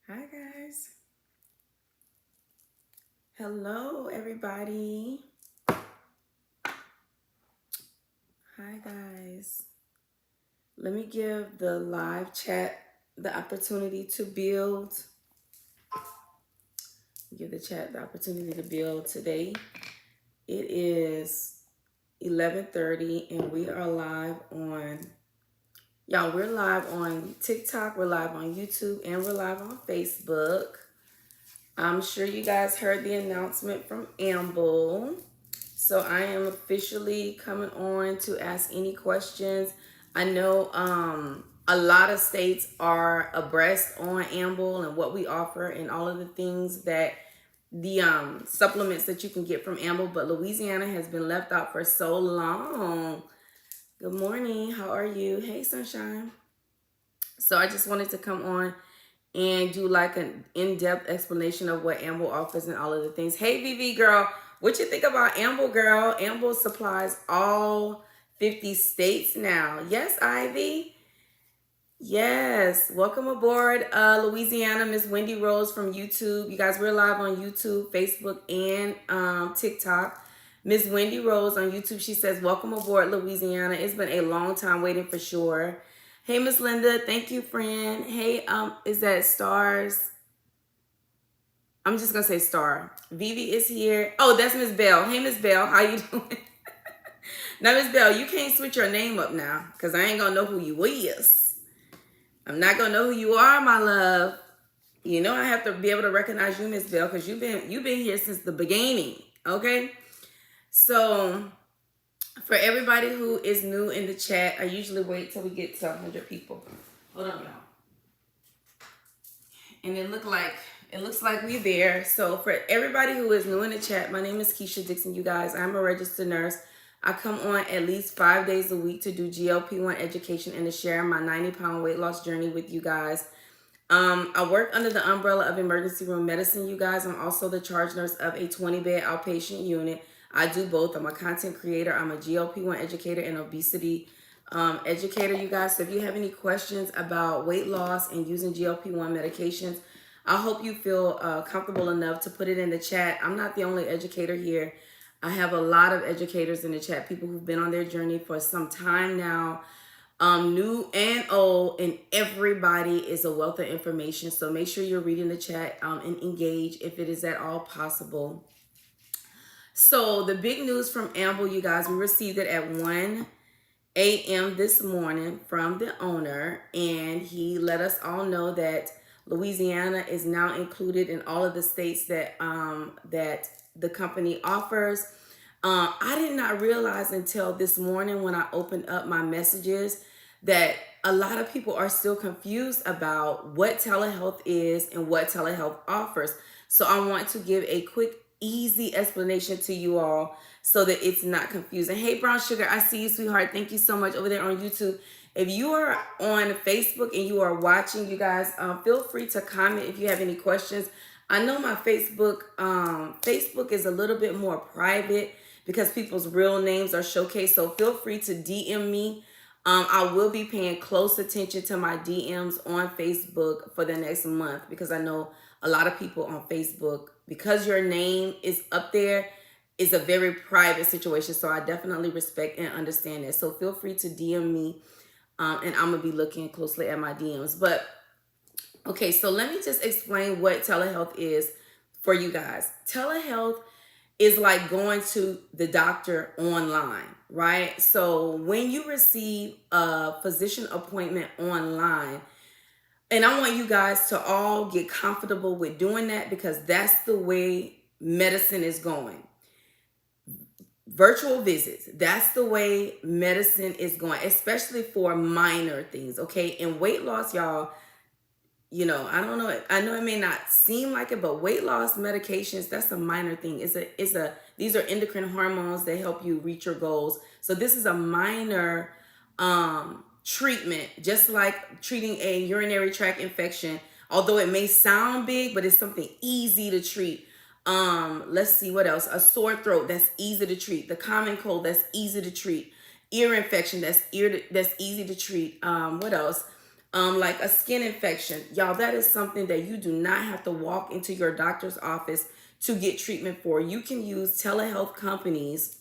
Hi, guys. Hello, everybody. Hi, guys. Let me give the live chat the opportunity to build. Give the chat the opportunity to build today. It is 11:30 and we are live on, y'all, we're live on TikTok, we're live on YouTube, and we're live on Facebook. I'm sure you guys heard the announcement from Amble. So I am officially coming on to ask any questions. I know a lot of states are abreast on Amble and what we offer and all of the things that the supplements that you can get from Amble, but Louisiana has been left out for so long. Good morning. How are you? Hey, Sunshine. So I just wanted to come on and do like an in-depth explanation of what Amble offers and all of the things. Hey, VV girl, what you think about Amble, girl? Amble supplies all 50 states now. Yes, Ivy? Yes. Welcome aboard, Louisiana, Miss Wendy Rose from YouTube. You guys, we're live on YouTube, Facebook, and TikTok. Miss Wendy Rose on YouTube, she says, welcome aboard, Louisiana. It's been a long time waiting for sure. Hey, Miss Linda. Thank you, friend. Hey, is that Stars? I'm just gonna say Star. Vivi is here. Oh, that's Miss Bell. Hey, Miss Bell. How you doing? Now, Miss Bell, you can't switch your name up now, because I ain't gonna know who you is. I'm not gonna know who you are, my love. You know I have to be able to recognize you, Miss Bell, because you've been here since the beginning. Okay? So for everybody who is new in the chat, I usually wait till we get to 100 people. Hold on, y'all. And it looks like we're there. So for everybody who is new in the chat, my name is KEASHA DIXON, you guys. I'm a registered nurse. I come on at least 5 days a week to do GLP-1 education and to share my 90-pound weight loss journey with you guys. I work under the umbrella of emergency room medicine, you guys. I'm also the charge nurse of a 20-bed outpatient unit. I do both. I'm a content creator. I'm a GLP-1 educator and obesity educator, you guys. So if you have any questions about weight loss and using GLP-1 medications, I hope you feel comfortable enough to put it in the chat. I'm not the only educator here. I have a lot of educators in the chat, people who've been on their journey for some time now, new and old, and everybody is a wealth of information. So make sure you're reading the chat and engage if it is at all possible. So the big news from Amble, you guys, we received it at 1 a.m. this morning from the owner, and he let us all know that Louisiana is now included in all of the states that that the company offers. I did not realize until this morning when I opened up my messages that a lot of people are still confused about what telehealth is and what telehealth offers. So I want to give a quick, easy explanation to you all so that it's not confusing. Hey, Brown Sugar, I see you, sweetheart. Thank you so much over there on YouTube. If you are on Facebook and you are watching, you guys, feel free to comment if you have any questions. I know my Facebook is a little bit more private because people's real names are showcased. So feel free to DM me. I will be paying close attention to my DMs on Facebook for the next month because I know a lot of people on Facebook, because your name is up there, is a very private situation. So I definitely respect and understand that. So feel free to DM me and I'm going to be looking closely at my DMs. But okay, so let me just explain what telehealth is for you guys. Telehealth is like going to the doctor online, right? So when you receive a physician appointment online, and I want you guys to all get comfortable with doing that because that's the way medicine is going. Virtual visits, that's the way medicine is going, especially for minor things, okay? And weight loss, y'all, you know, I don't know. I know it may not seem like it, but weight loss medications, that's a minor thing. These are endocrine hormones that help you reach your goals. So this is a minor treatment, just like treating a urinary tract infection. Although it may sound big, but it's something easy to treat. Let's see what else. A sore throat, that's easy to treat. The common cold, that's easy to treat. Ear infection, that's easy to treat. What else? like a skin infection. Y'all, that is something that you do not have to walk into your doctor's office to get treatment for. You can use telehealth companies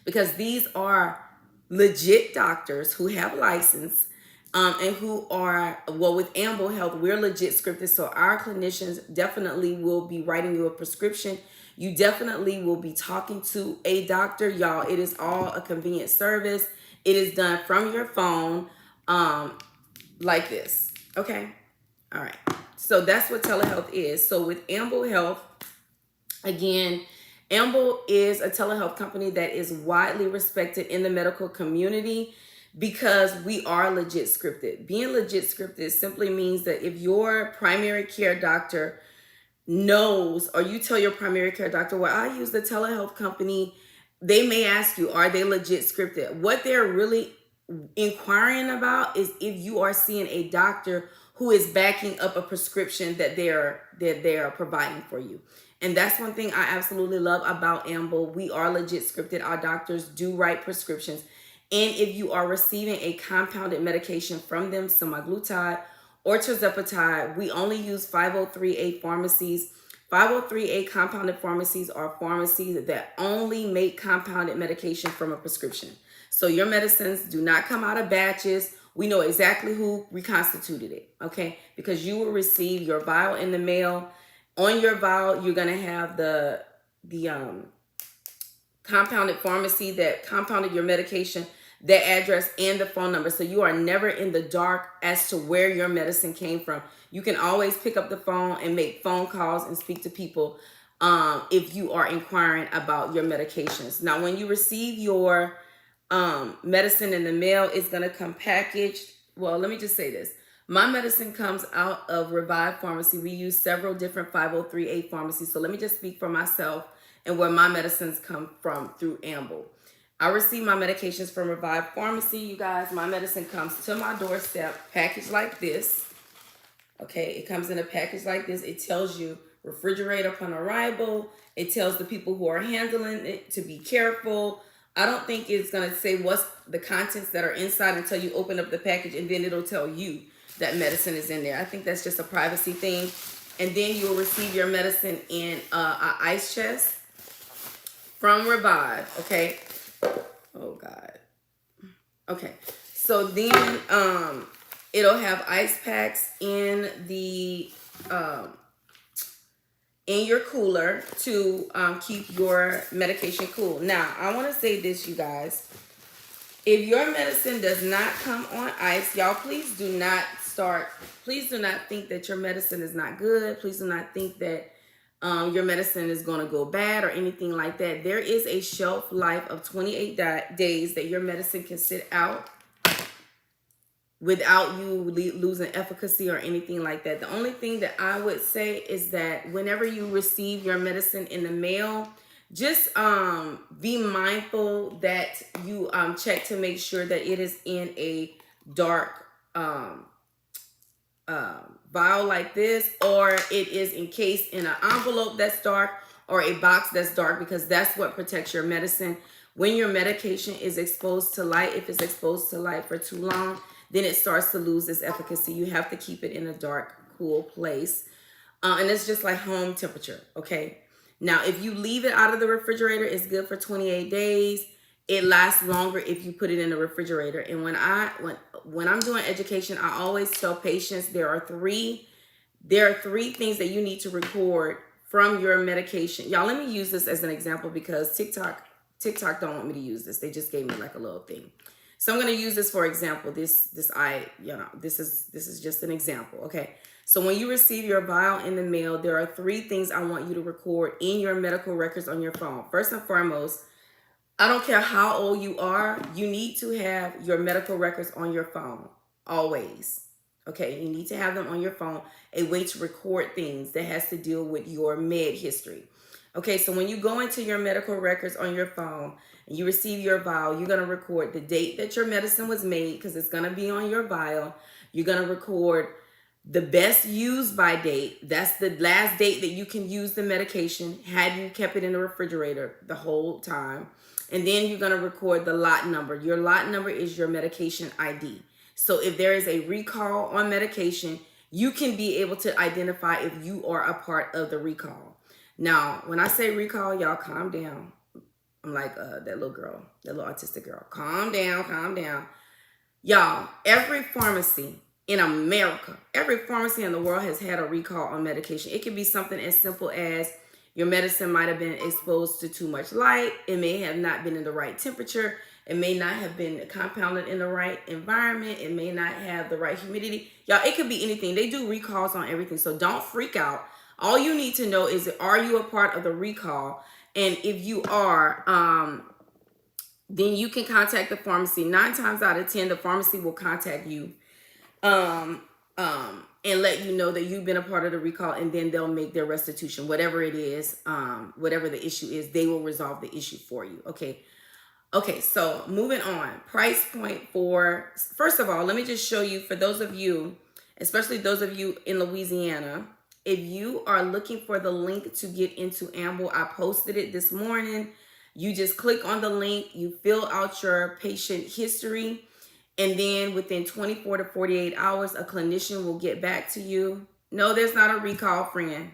because these are legit doctors who have license, and who are, well, with Amble Health, we're legit scripted. So our clinicians definitely will be writing you a prescription. You definitely will be talking to a doctor. Y'all, it is all a convenient service. It is done from your phone, like this. Okay. All right. So that's what telehealth is. So with Amble Health, again, Amble is a telehealth company that is widely respected in the medical community because we are legit scripted. Being legit scripted simply means that if your primary care doctor knows, or you tell your primary care doctor, well, I use the telehealth company, they may ask you, are they legit scripted? What they're really inquiring about is if you are seeing a doctor who is backing up a prescription that they are providing for you. And that's one thing I absolutely love about Amble. We are legit scripted. Our doctors do write prescriptions. And if you are receiving a compounded medication from them, semaglutide or tirzepatide, we only use 503A pharmacies. 503A compounded pharmacies are pharmacies that only make compounded medication from a prescription. So your medicines do not come out of batches. We know exactly who reconstituted it, okay? Because you will receive your vial in the mail. On your vial, you're gonna have the compounded pharmacy that compounded your medication, the address, and the phone number. So you are never in the dark as to where your medicine came from. You can always pick up the phone and make phone calls and speak to people if you are inquiring about your medications. Now, when you receive your medicine in the mail, it's going to come packaged. Well, let me just say this. My medicine comes out of Revive Pharmacy. We use several different 503A pharmacies. So let me just speak for myself and where my medicines come from through Amble. I receive my medications from Revive Pharmacy. You guys, my medicine comes to my doorstep packaged like this. Okay, it comes in a package like this. It tells you refrigerate upon arrival. It tells the people who are handling it to be careful. I don't think it's going to say what's the contents that are inside until you open up the package, and then it'll tell you that medicine is in there. I think that's just a privacy thing. And then you'll receive your medicine in an ice chest from Revive, okay? Oh, God. Okay, so then it'll have ice packs in the in your cooler to keep your medication cool. Now, I want to say this, you guys. If your medicine does not come on ice, y'all, please do not think that your medicine is not good. Please do not think that your medicine is going to go bad or anything like that. There is a shelf life of 28 days that your medicine can sit out without you losing efficacy or anything like that. The only thing that I would say is that whenever you receive your medicine in the mail, just be mindful that you check to make sure that it is in a dark vial like this, or it is encased in an envelope that's dark or a box that's dark, because that's what protects your medicine. When your medication is exposed to light, if it's exposed to light for too long, then it starts to lose its efficacy. You have to keep it in a dark, cool place. And it's just like home temperature, okay? Now, if you leave it out of the refrigerator, it's good for 28 days. It lasts longer if you put it in the refrigerator. And when I'm doing education, I always tell patients there are three things that you need to record from your medication. Y'all, let me use this as an example because TikTok don't want me to use this. They just gave me like a little thing. So I'm going to use this for example. This is just an example, okay? So when you receive your vial in the mail, there are three things I want you to record in your medical records on your phone. First and foremost, I don't care how old you are, you need to have your medical records on your phone, always. Okay, you need to have them on your phone, a way to record things that has to deal with your med history. Okay, so when you go into your medical records on your phone and you receive your vial, you're going to record the date that your medicine was made because it's going to be on your vial. You're going to record the best used by date. That's the last date that you can use the medication had you kept it in the refrigerator the whole time. And then you're going to record the lot number. Your lot number is your medication ID. So if there is a recall on medication, you can be able to identify if you are a part of the recall. Now, when I say recall, y'all calm down. I'm like that little girl, that little autistic girl. Calm down, calm down. Y'all, every pharmacy in America, every pharmacy in the world has had a recall on medication. It can be something as simple as your medicine might have been exposed to too much light. It may have not been in the right temperature. It may not have been compounded in the right environment. It may not have the right humidity. Y'all, it could be anything. They do recalls on everything. So don't freak out. All you need to know is, are you a part of the recall? And if you are, then you can contact the pharmacy. 9 times out of 10, the pharmacy will contact you and let you know that you've been a part of the recall, and then they'll make their restitution, whatever it is, whatever the issue is, they will resolve the issue for you. Okay, so moving on. Price point for, first of all, let me just show you, for those of you, especially those of you in Louisiana, if you are looking for the link to get into Amble, I posted it this morning. You just click on the link, you fill out your patient history, and then within 24 to 48 hours, a clinician will get back to you. No, there's not a recall, friend.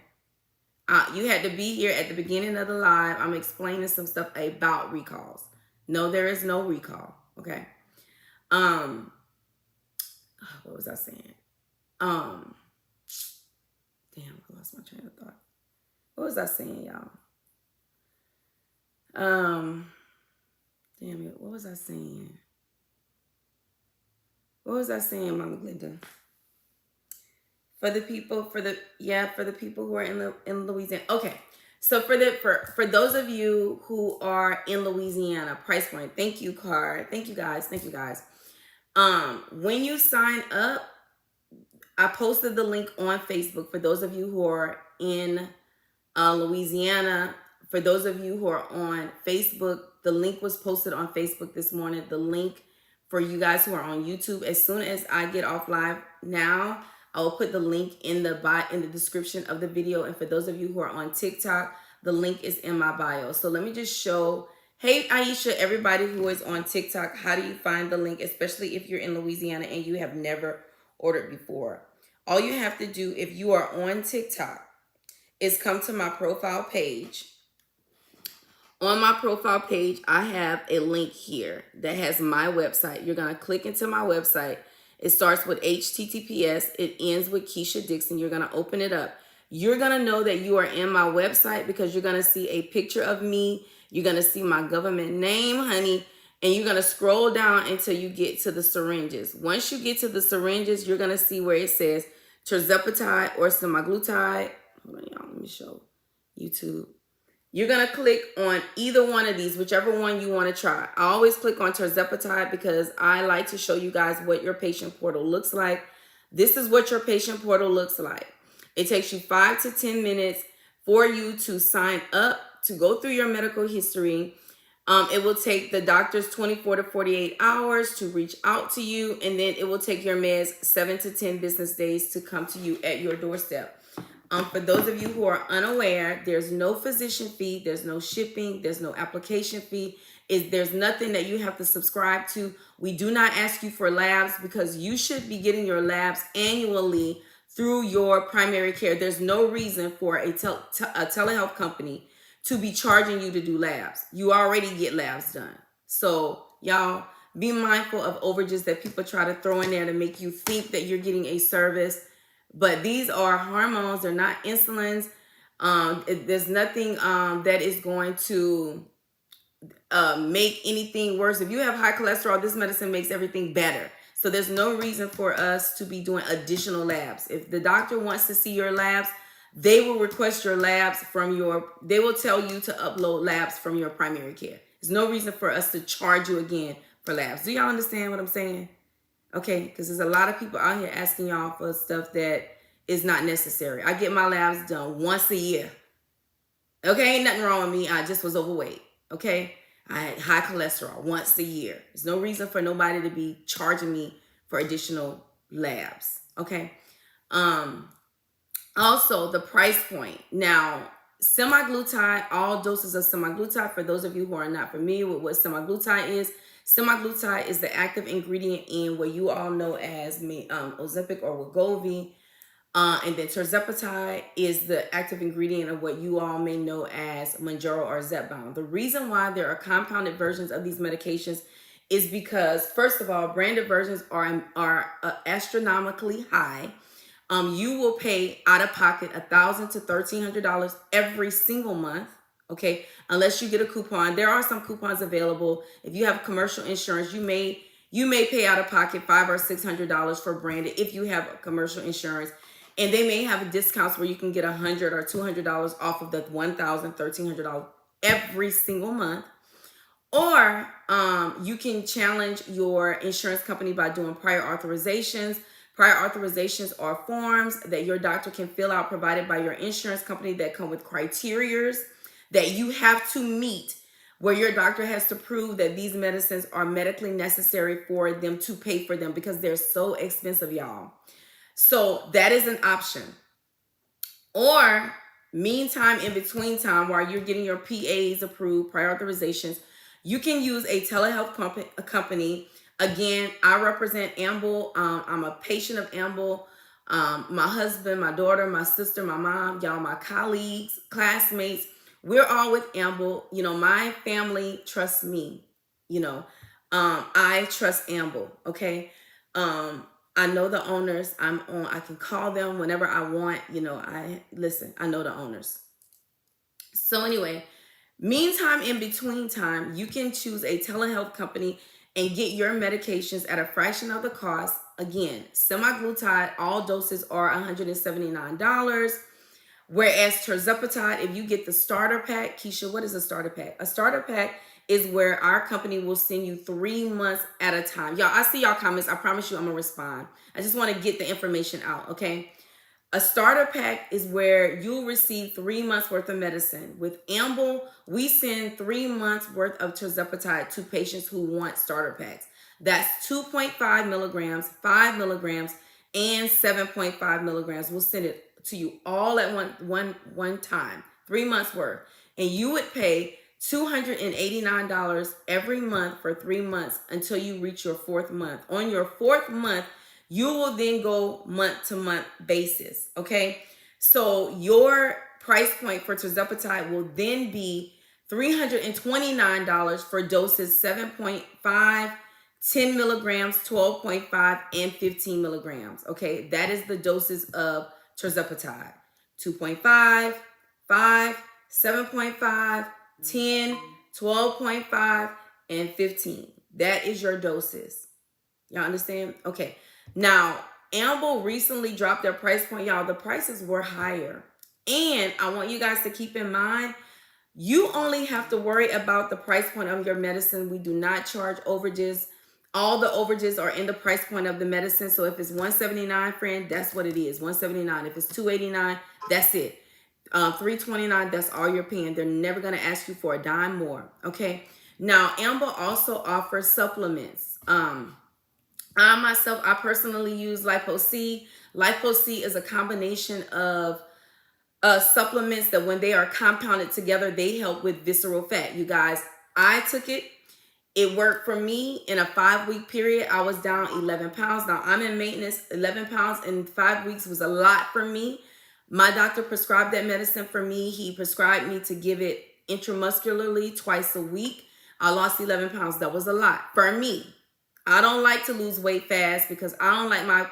You had to be here at the beginning of the live. I'm explaining some stuff about recalls. No, there is no recall. Okay. What was I saying? Damn, I lost my train of thought. What was I saying, y'all? Damn it. What was I saying? What was I saying, Mama Glenda? For the people who are in Louisiana. Okay. So for those of you who are in Louisiana, price point. Thank you, Card. Thank you guys. When you sign up, I posted the link on Facebook for those of you who are in Louisiana. For those of you who are on Facebook, the link was posted on Facebook this morning. The link for you guys who are on YouTube, as soon as I get off live now, I will put the link in the description of the video. And for those of you who are on TikTok, the link is in my bio. So let me just show, hey Aisha, everybody who is on TikTok, how do you find the link, especially if you're in Louisiana and you have never ordered before? All you have to do if you are on TikTok is come to my profile page. On my profile page, I have a link here that has my website. You're going to click into my website. It starts with HTTPS. It ends with Keisha Dixon. You're going to open it up. You're going to know that you are in my website because you're going to see a picture of me. You're going to see my government name, honey. And you're going to scroll down until you get to the syringes. Once you get to the syringes, you're going to see where it says tirzepatide or semaglutide. Hold on, y'all. Let me show YouTube. You're going to click on either one of these, whichever one you want to try. I always click on tirzepatide because I like to show you guys what your patient portal looks like. This is what your patient portal looks like. It takes you 5 to 10 minutes for you to sign up, to go through your medical history. It will take the doctors 24 to 48 hours to reach out to you, and then it will take your meds 7 to 10 business days to come to you at your doorstep. For those of you who are unaware, there's no physician fee, there's no shipping, there's no application fee. There's nothing that you have to subscribe to. We do not ask you for labs because you should be getting your labs annually through your primary care. There's no reason for a telehealth company to be charging you to do labs. You already get labs done. So y'all be mindful of overages that people try to throw in there to make you think that you're getting a service. But these are hormones. They're not insulins. There's nothing that is going to make anything worse. If you have high cholesterol, this medicine makes everything better. So there's no reason for us to be doing additional labs. If the doctor wants to see your labs, they will request your labs they will tell you to upload labs from your primary care. There's no reason for us to charge you again for labs. Do y'all understand what I'm saying? Okay, because there's a lot of people out here asking y'all for stuff that is not necessary. I get my labs done once a year. Okay, ain't nothing wrong with me. I just was overweight. Okay, I had high cholesterol once a year. There's no reason for nobody to be charging me for additional labs. Okay. Also, the price point. Now, semaglutide, all doses of semaglutide, for those of you who are not familiar with what semaglutide is, Semaglutide is the active ingredient in what you all know as Ozempic or Wegovy. And then tirzepatide is the active ingredient of what you all may know as Mounjaro or Zepbound. The reason why there are compounded versions of these medications is because, first of all, branded versions are astronomically high. You will pay out of pocket $1,000 to $1,300 every single month. Okay, unless you get a coupon. There are some coupons available. If you have commercial insurance, you may pay out of pocket $500 or $600 for branded if you have commercial insurance, and they may have discounts where you can get $100 or $200 off of the $1,000, $1,300 every single month. Or you can challenge your insurance company by doing prior authorizations. Prior authorizations are forms that your doctor can fill out provided by your insurance company that come with criterias that you have to meet, where your doctor has to prove that these medicines are medically necessary for them to pay for them because they're so expensive, y'all. So that is an option. Or meantime, in between time, while you're getting your PAs approved, prior authorizations, you can use a telehealth company. Again, I represent Amble. I'm a patient of Amble. My husband, my daughter, my sister, my mom, y'all, my colleagues, classmates, we're all with Amble. You know, my family trusts me. You know, I trust Amble. Okay. I know the owners. I can call them whenever I want. You know, I know the owners. So anyway, meantime, in between time, you can choose a telehealth company and get your medications at a fraction of the cost. Again, semaglutide, all doses are $179. Whereas tirzepatide, if you get the starter pack, Keisha, what is a starter pack? A starter pack is where our company will send you 3 months at a time. Y'all, I see y'all comments. I promise you I'm going to respond. I just want to get the information out, okay? A starter pack is where you'll receive 3 months worth of medicine. With Amble, we send 3 months worth of tirzepatide to patients who want starter packs. That's 2.5 milligrams, 5 milligrams, and 7.5 milligrams. We'll send it to you all at one time, 3 months worth. And you would pay $289 every month for 3 months until you reach your 4th month. On your 4th month, you will then go month to month basis. Okay. So your price point for tirzepatide will then be $329 for doses 7.5, 10 milligrams, 12.5, and 15 milligrams. Okay. That is the doses of tirzepatide: 2.5, 5, 7.5, 10, 12.5, and 15. That is your doses. Y'all understand? Okay. Now, Amble recently dropped their price point, y'all. The prices were higher. And I want you guys to keep in mind, you only have to worry about the price point of your medicine. We do not charge overages. All the overages are in the price point of the medicine. So if it's $179, friend, that's what it is. $179. If it's $289, that's it. $329, that's all you're paying. They're never going to ask you for a dime more. Okay. Now, Amble also offers supplements. I personally use Lipo-C. Lipo-C is a combination of supplements that when they are compounded together, they help with visceral fat. You guys, I took it. It worked for me. In a 5-week period, I was down 11 pounds. Now, I'm in maintenance. 11 pounds in 5 weeks was a lot for me. My doctor prescribed that medicine for me. He prescribed me to give it intramuscularly twice a week. I lost 11 pounds. That was a lot for me. I don't like to lose weight fast because my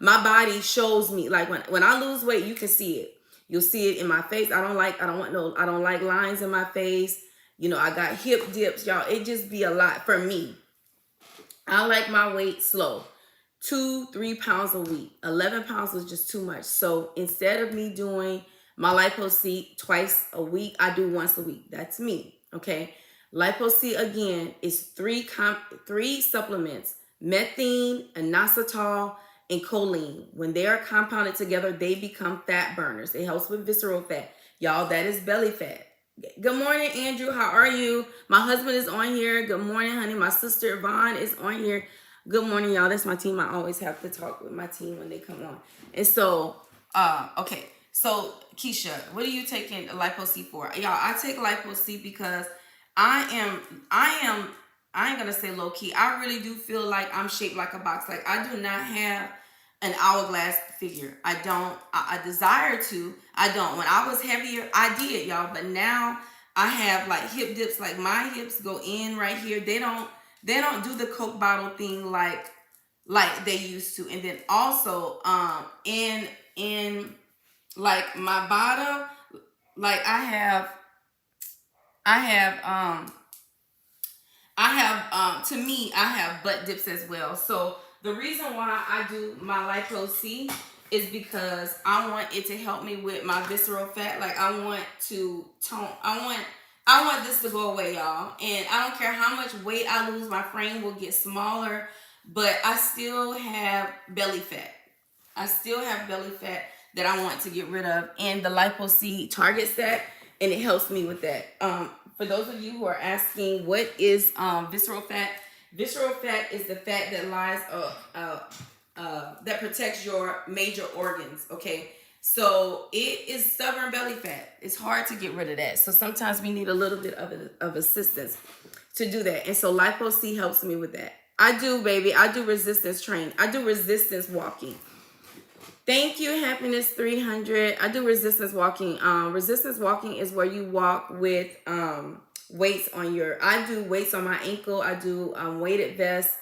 body shows me, like when I lose weight, you can see it. You'll see it in my face. I don't like lines in my face. You know, I got hip dips, y'all. It just be a lot for me. I like my weight slow. 2-3 pounds a week. 11 pounds was just too much. So instead of me doing my Lipo-C twice a week, I do once a week. That's me. Okay. Lipo-C again is three supplements: methane, inositol, and choline. When they are compounded together, they become fat burners. It helps with visceral fat. Y'all, that is belly fat. Good morning, Andrew. How are you? My husband is on here. Good morning, honey. My sister Yvonne is on here. Good morning, y'all. That's my team. I always have to talk with my team when they come on. And so, okay. So, Keisha, what are you taking Lipo-C for? Y'all, I take Lipo-C because I I ain't gonna say low key. I really do feel like I'm shaped like a box. Like I do not have an hourglass figure. I don't. I desire to. I don't. When I was heavier, I did, y'all. But now I have like hip dips. Like my hips go in right here. They don't. They don't do the Coke bottle thing like they used to. And then also in like my bottom, like to me, I have butt dips as well. So the reason why I do my lipo C is because I want it to help me with my visceral fat. Like I want to tone, I want this to go away, y'all. And I don't care how much weight I lose, my frame will get smaller, but I still have belly fat. I still have belly fat that I want to get rid of, and the lipo C targets that, and it helps me with that. For those of you who are asking, what is visceral fat? Visceral fat is the fat that lies that protects your major organs. Okay, so it is stubborn belly fat. It's hard to get rid of that. So sometimes we need a little bit of assistance to do that, and so lipo C helps me with that. I do, baby. I do resistance training. I do resistance walking. Thank you, Happiness 300. I do resistance walking. Resistance walking is where you walk with weights on your. I do weights on my ankle. I do weighted vest,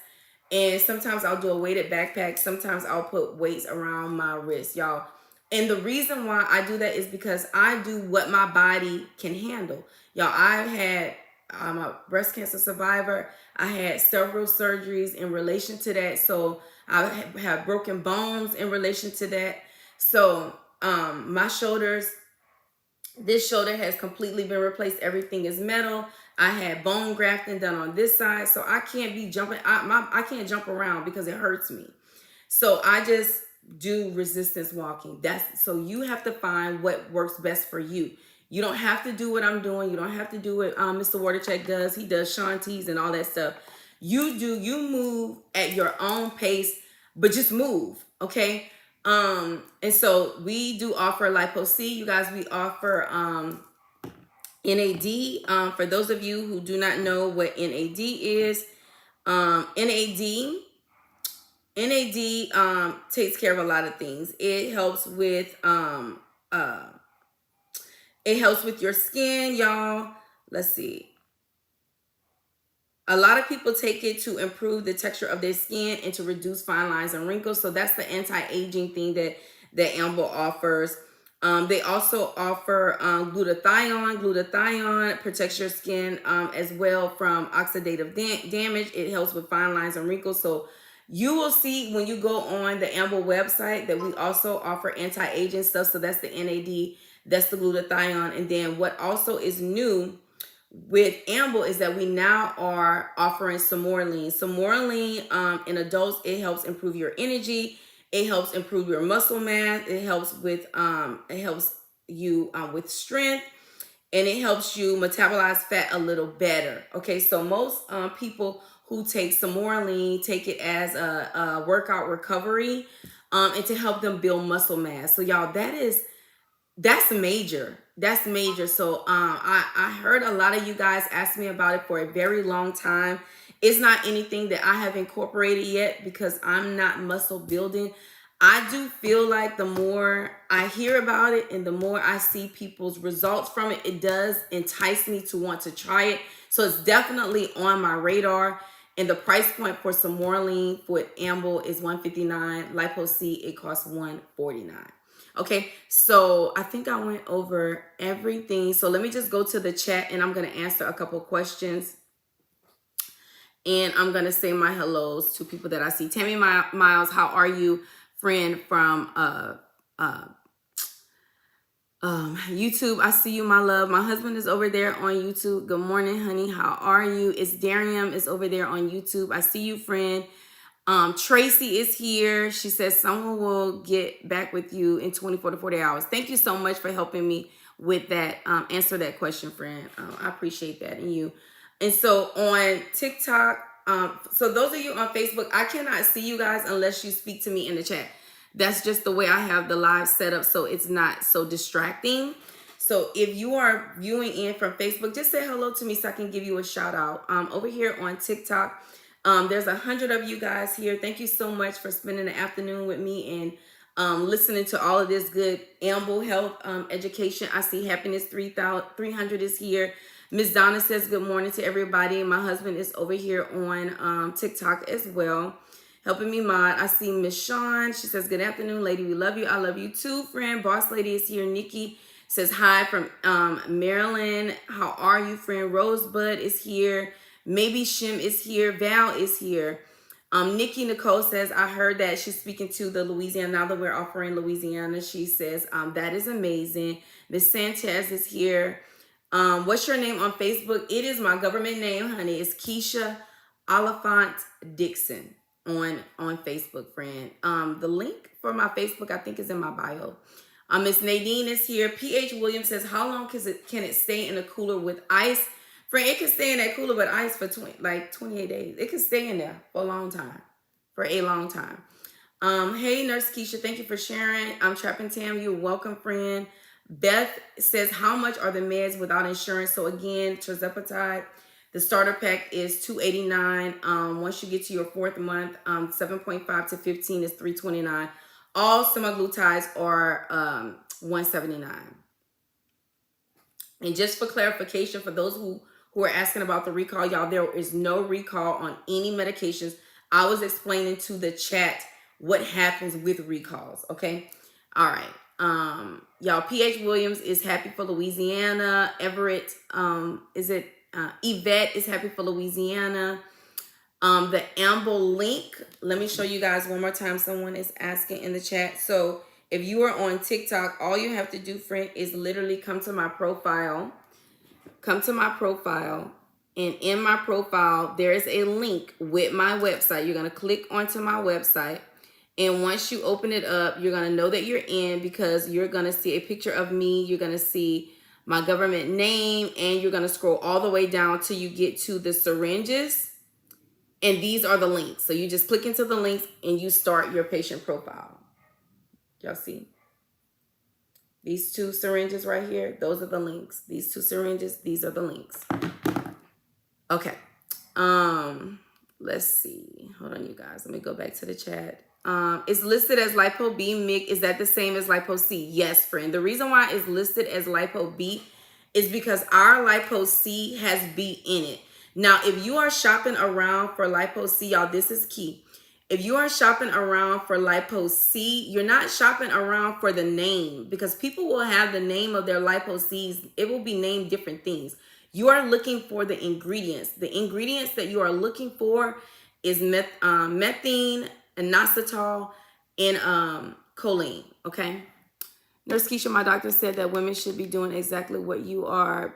and sometimes I'll do a weighted backpack. Sometimes I'll put weights around my wrist, y'all. And the reason why I do that is because I do what my body can handle, y'all. I'm a breast cancer survivor. I had several surgeries in relation to that, so I have broken bones in relation to that. So my shoulders, this shoulder has completely been replaced. Everything is metal. I had bone grafting done on this side, so I can't be jumping. I can't jump around because it hurts me. So I just do resistance walking. So you have to find what works best for you. You don't have to do what I'm doing. You don't have to do what Mr. Watercheck does. He does Shanti's and all that stuff. You move at your own pace, but just move, okay? And so we do offer lipo C, you guys. We offer NAD. For those of you who do not know what NAD is, NAD takes care of a lot of things. It helps with your skin, y'all. Let's see. A lot of people take it to improve the texture of their skin and to reduce fine lines and wrinkles. So that's the anti-aging thing that Amble offers. They also offer glutathione. Glutathione protects your skin as well from oxidative damage. It helps with fine lines and wrinkles. So you will see when you go on the Amble website that we also offer anti-aging stuff. So that's the NAD, that's the glutathione. And then what also is new with Amble is that we now are offering Samorline. Samorline in adults, it helps improve your energy. It helps improve your muscle mass. It helps you with strength, and it helps you metabolize fat a little better. Okay, so most people who take Samorline take it as a workout recovery and to help them build muscle mass. So y'all, that's major. That's major. So I heard a lot of you guys ask me about it for a very long time. It's not anything that I have incorporated yet because I'm not muscle building. I do feel like the more I hear about it and the more I see people's results from it, it does entice me to want to try it. So it's definitely on my radar. And the price point for Samorline with Amble is $159. Lipo C, it costs $149. Okay, so I think I went over everything. So let me just go to the chat and I'm going to answer a couple questions. And I'm going to say my hellos to people that I see. Tammy Miles, how are you? Friend from YouTube. I see you, my love. My husband is over there on YouTube. Good morning, honey. How are you? It's Darium is over there on YouTube. I see you, friend. Tracy is here. She says someone will get back with you in 24 to 40 hours. Thank you so much for helping me with that. Answer that question, friend. I appreciate that in you. And so on TikTok, so those of you on Facebook, I cannot see you guys unless you speak to me in the chat. That's just the way I have the live set up, so it's not so distracting. So if you are viewing in from Facebook, just say hello to me so I can give you a shout out. Over here on TikTok, there's 100 of you guys here. Thank you so much for spending the afternoon with me and listening to all of this good Amble health education. I see Happiness 300 is here. Miss Donna says good morning to everybody. My husband is over here on TikTok as well, helping me mod. I see Miss Shawn. She says, good afternoon, lady. We love you. I love you too, friend. Boss lady is here. Nikki says hi from Maryland. How are you, friend? Rosebud is here. Maybe Shim is here. Val is here. Nikki Nicole says, I heard that she's speaking to the Louisiana. Now that we're offering Louisiana, she says, that is amazing. Miss Sanchez is here. What's your name on Facebook? It is my government name, honey. It's KEASHA Dixon on Facebook, friend. The link for my Facebook, I think, is in my bio. Miss Nadine is here. PH Williams says, how long can it stay in a cooler with ice? Friend, it can stay in that cooler with ice for 28 days. It can stay in there for a long time. Hey, Nurse Keisha, thank you for sharing. I'm Trapping Tam. You're welcome, friend. Beth says, how much are the meds without insurance? So again, tirzepatide, the starter pack is $289. Once you get to your 4th month, 7.5 to 15 is $329. All semaglutides are $179. And just for clarification, for those who are asking about the recall, y'all, there is no recall on any medications. I was explaining to the chat what happens with recalls, okay? All right. Y'all, PH Williams is happy for Louisiana. Everett, Yvette is happy for Louisiana. The Amble link, let me show you guys one more time. Someone is asking in the chat. So if you are on TikTok, all you have to do, friend, is literally come to my profile. And in my profile, there is a link with my website. You're going to click onto my website. And once you open it up, you're going to know that you're in, because you're going to see a picture of me. You're going to see my government name, and you're going to scroll all the way down till you get to the syringes. And these are the links. So you just click into the links and you start your patient profile. Y'all see? These 2 syringes right here, those are the links. These 2 syringes, these are the links. Okay. Let's see. Hold on, you guys. Let me go back to the chat. It's listed as Lipo B MIG. Is that the same as Lipo C? Yes, friend. The reason why it's listed as Lipo B is because our Lipo C has B in it. Now, if you are shopping around for Lipo C, y'all, this is key. If you are shopping around for Lipo C, you're not shopping around for the name, because people will have the name of their Lipo Cs. It will be named different things. You are looking for the ingredients. The ingredients that you are looking for is methine, inositol, and choline, okay? Nurse Keisha, my doctor said that women should be doing exactly what you are,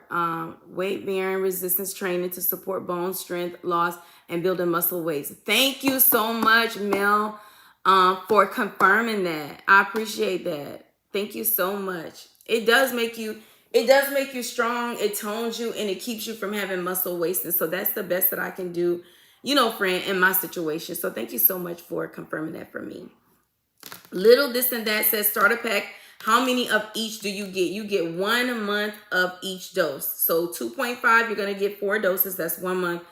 weight bearing, resistance training to support bone strength loss and building muscle weights. Thank you so much, Mel, for confirming that. I appreciate that. Thank you so much. It does make you strong. It tones you, and it keeps you from having muscle wasting. So that's the best that I can do, you know, friend, in my situation. So thank you so much for confirming that for me. Little This and That says, starter pack, how many of each do you get? You get 1 month of each dose. So 2.5, you're going to get 4 doses. That's 1 month.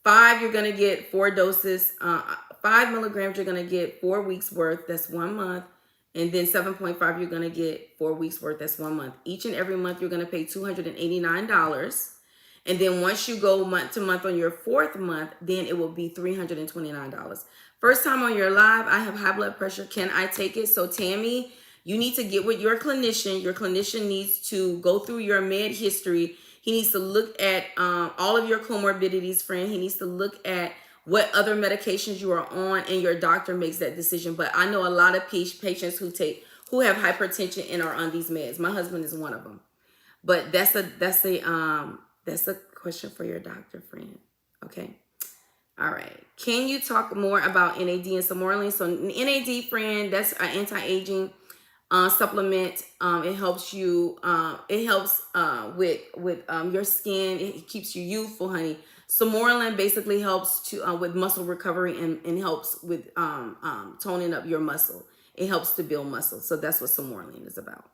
5, you're going to get 4 doses. 5 milligrams, you're going to get 4 weeks worth. That's 1 month. And then 7.5, you're going to get 4 weeks worth. That's 1 month. Each and every month, you're going to pay $289. And then once you go month to month on your 4th month, then it will be $329. First time on your live, I have high blood pressure. Can I take it? So Tammy, you need to get with your clinician. Your clinician needs to go through your med history. He needs to look at all of your comorbidities, friend. He needs to look at what other medications you are on, and your doctor makes that decision. But I know a lot of patients who have hypertension and are on these meds. My husband is one of them. But that's a question for your doctor, friend. Okay. All right. Can you talk more about NAD and Samorelin? So NAD, friend, that's an anti-aging supplement. It helps you. It helps with your skin. It keeps you youthful, honey. Samorelin basically helps to with muscle recovery and helps with toning up your muscle. It helps to build muscle. So that's what Samorelin is about.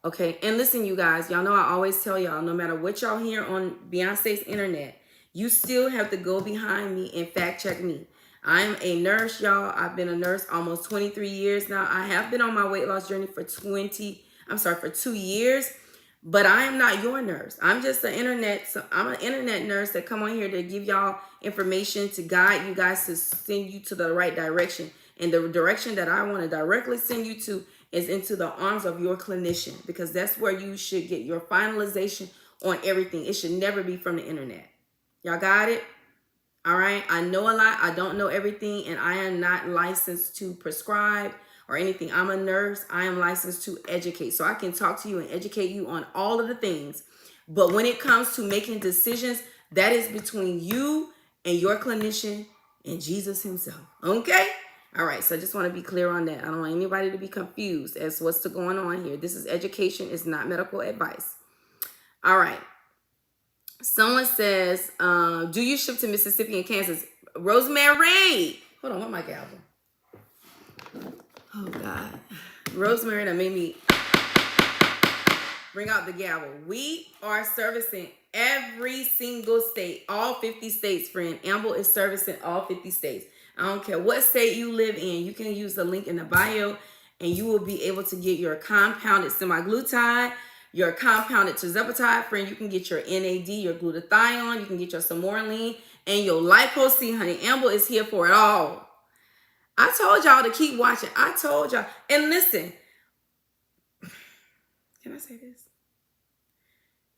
Okay, and listen, you guys, y'all know I always tell y'all, no matter what y'all hear on Beyonce's internet, you still have to go behind me and fact check me. I'm a nurse, y'all. I've been a nurse almost 23 years now. I have been on my weight loss journey for 2 years, but I am not your nurse. I'm just I'm an internet nurse that come on here to give y'all information, to guide you guys, to send you to the right direction. And the direction that I want to directly send you to is into the arms of your clinician, because that's where you should get your finalization on everything. It should never be from the internet. Y'all got it? All right. I know a lot. I don't know everything, and I am not licensed to prescribe or anything. I'm a nurse. I am licensed to educate. So I can talk to you and educate you on all of the things. But when it comes to making decisions, that is between you and your clinician and Jesus himself. Okay? All right. So I just want to be clear on that. I don't want anybody to be confused as to what's going on here. This is education. It's not medical advice. All right. Someone says, do you ship to Mississippi and Kansas? Rosemary. Hold on, what my gavel? Oh, God. Rosemary, that made me bring out the gavel. We are servicing every single state, all 50 states, friend. Amble is servicing all 50 states. I don't care what state you live in. You can use the link in the bio, and you will be able to get your compounded semaglutide, your compounded tirzepatide. Friend, you can get your NAD, your glutathione, you can get your samorelin, and your lipo-C, honey. Amble is here for it all. I told y'all to keep watching. I told y'all. And listen, can I say this?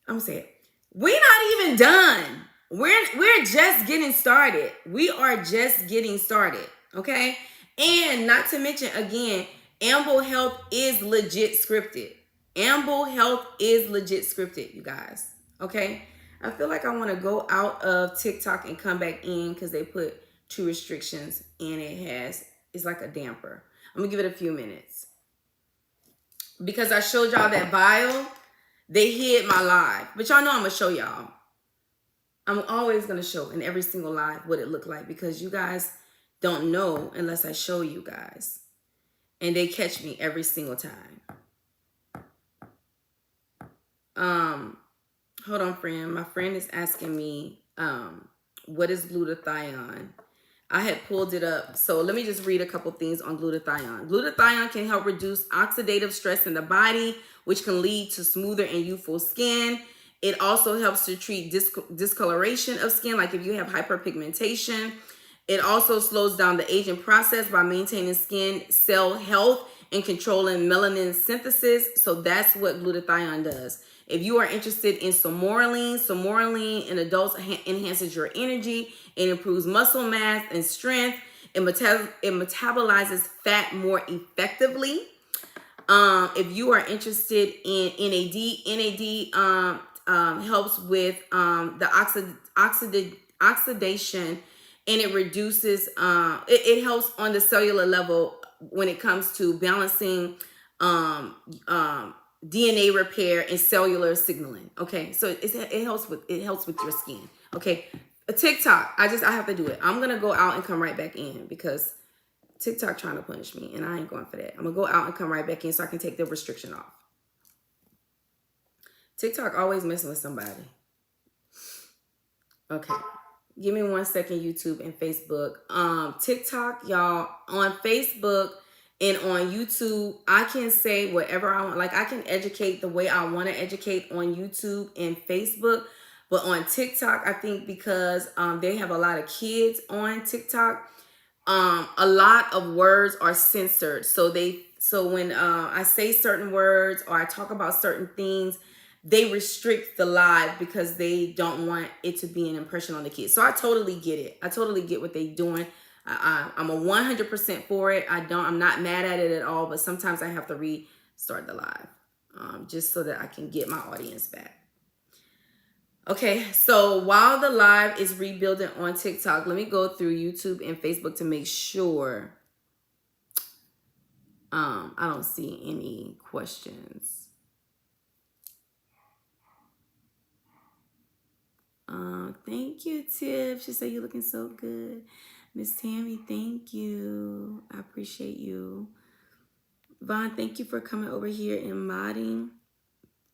I'm gonna say it. We're not even done. We're just getting started. We are just getting started. Okay? And not to mention, again, Amble Health is legit scripted. Amble Health is legit scripted, you guys. Okay? I feel like I want to go out of TikTok and come back in because they put 2 restrictions, and it's like a damper. I'm gonna give it a few minutes. Because I showed y'all that bio, they hid my live. But y'all know I'm gonna show y'all. I'm always gonna show in every single live what it looked like, because you guys don't know unless I show you guys. And they catch me every single time. Hold on, friend. My friend is asking me, what is glutathione? I had pulled it up. So let me just read a couple things on glutathione. Glutathione can help reduce oxidative stress in the body, which can lead to smoother and youthful skin. It also helps to treat discoloration of skin, like if you have hyperpigmentation. It also slows down the aging process by maintaining skin cell health and controlling melanin synthesis. So that's what glutathione does. If you are interested in samorelin in adults enhances your energy. It improves muscle mass and strength. It metabolizes fat more effectively. If you are interested in NAD helps with the oxidation, and it reduces, it helps on the cellular level when it comes to balancing DNA repair and cellular signaling. Okay, so it helps with your skin. Okay, a TikTok. I have to do it. I'm gonna go out and come right back in because TikTok trying to punish me, and I ain't going for that. I'm gonna go out and come right back in so I can take the restriction off. TikTok always messing with somebody. Okay. Give me 1 second, YouTube and Facebook. TikTok, y'all, on Facebook and on YouTube, I can say whatever I want. Like, I can educate the way I want to educate on YouTube and Facebook. But on TikTok, I think because they have a lot of kids on TikTok, a lot of words are censored. So when I say certain words or I talk about certain things, they restrict the live because they don't want it to be an impression on the kids. So I totally get it. I totally get what they're doing. I'm a 100% for it. I'm not mad at it at all, but sometimes I have to restart the live just so that I can get my audience back. Okay, so while the live is rebuilding on TikTok, let me go through YouTube and Facebook to make sure I don't see any questions. Thank you, Tiff. She said you're looking so good. Miss Tammy, thank you. I appreciate you. Vaughn, thank you for coming over here and modding.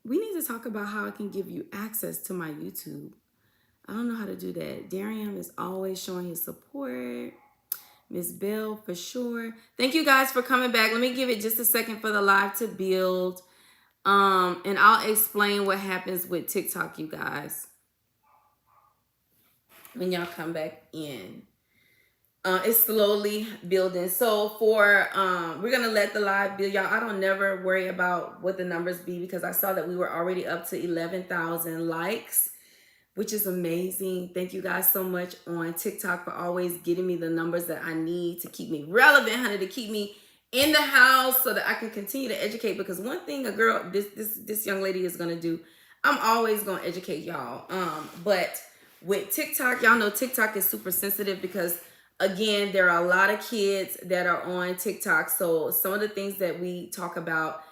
We need to talk about how I can give you access to my YouTube. I don't know how to do that. Darian is always showing his support. Miss Bell, for sure. Thank you guys for coming back. Let me give it just a second for the live to build. And I'll explain what happens with TikTok, you guys, when y'all come back in. It's slowly building. So for we're gonna let the live build, y'all. I don't never worry about what the numbers be, because I saw that we were already up to 11,000 likes, which is amazing. Thank you guys so much on TikTok for always getting me the numbers that I need to keep me relevant, honey, to keep me in the house so that I can continue to educate. Because one thing a girl, this young lady is gonna do, I'm always gonna educate y'all. But with TikTok, y'all know TikTok is super sensitive because, again, there are a lot of kids that are on TikTok. So some of the things that we talk about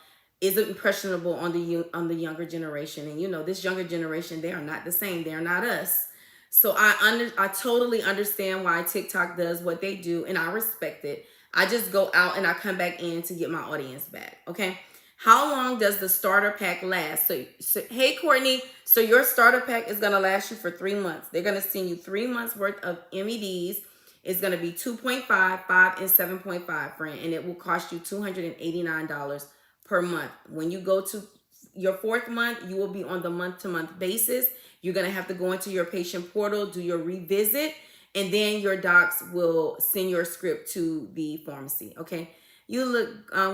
is impressionable on the younger generation. And you know, this younger generation, they are not the same. They are not us. So I totally understand why TikTok does what they do, and I respect it. I just go out and I come back in to get my audience back. Okay. How long does the starter pack last? So hey, Courtney. So your starter pack is going to last you for 3 months. They're going to send you 3 months worth of MEDs. It's going to be 2.5, 5, and 7.5, friend. And it will cost you $289 per month. When you go to your 4th month, you will be on the month-to-month basis. You're going to have to go into your patient portal, do your revisit, and then your docs will send your script to the pharmacy. Okay. You look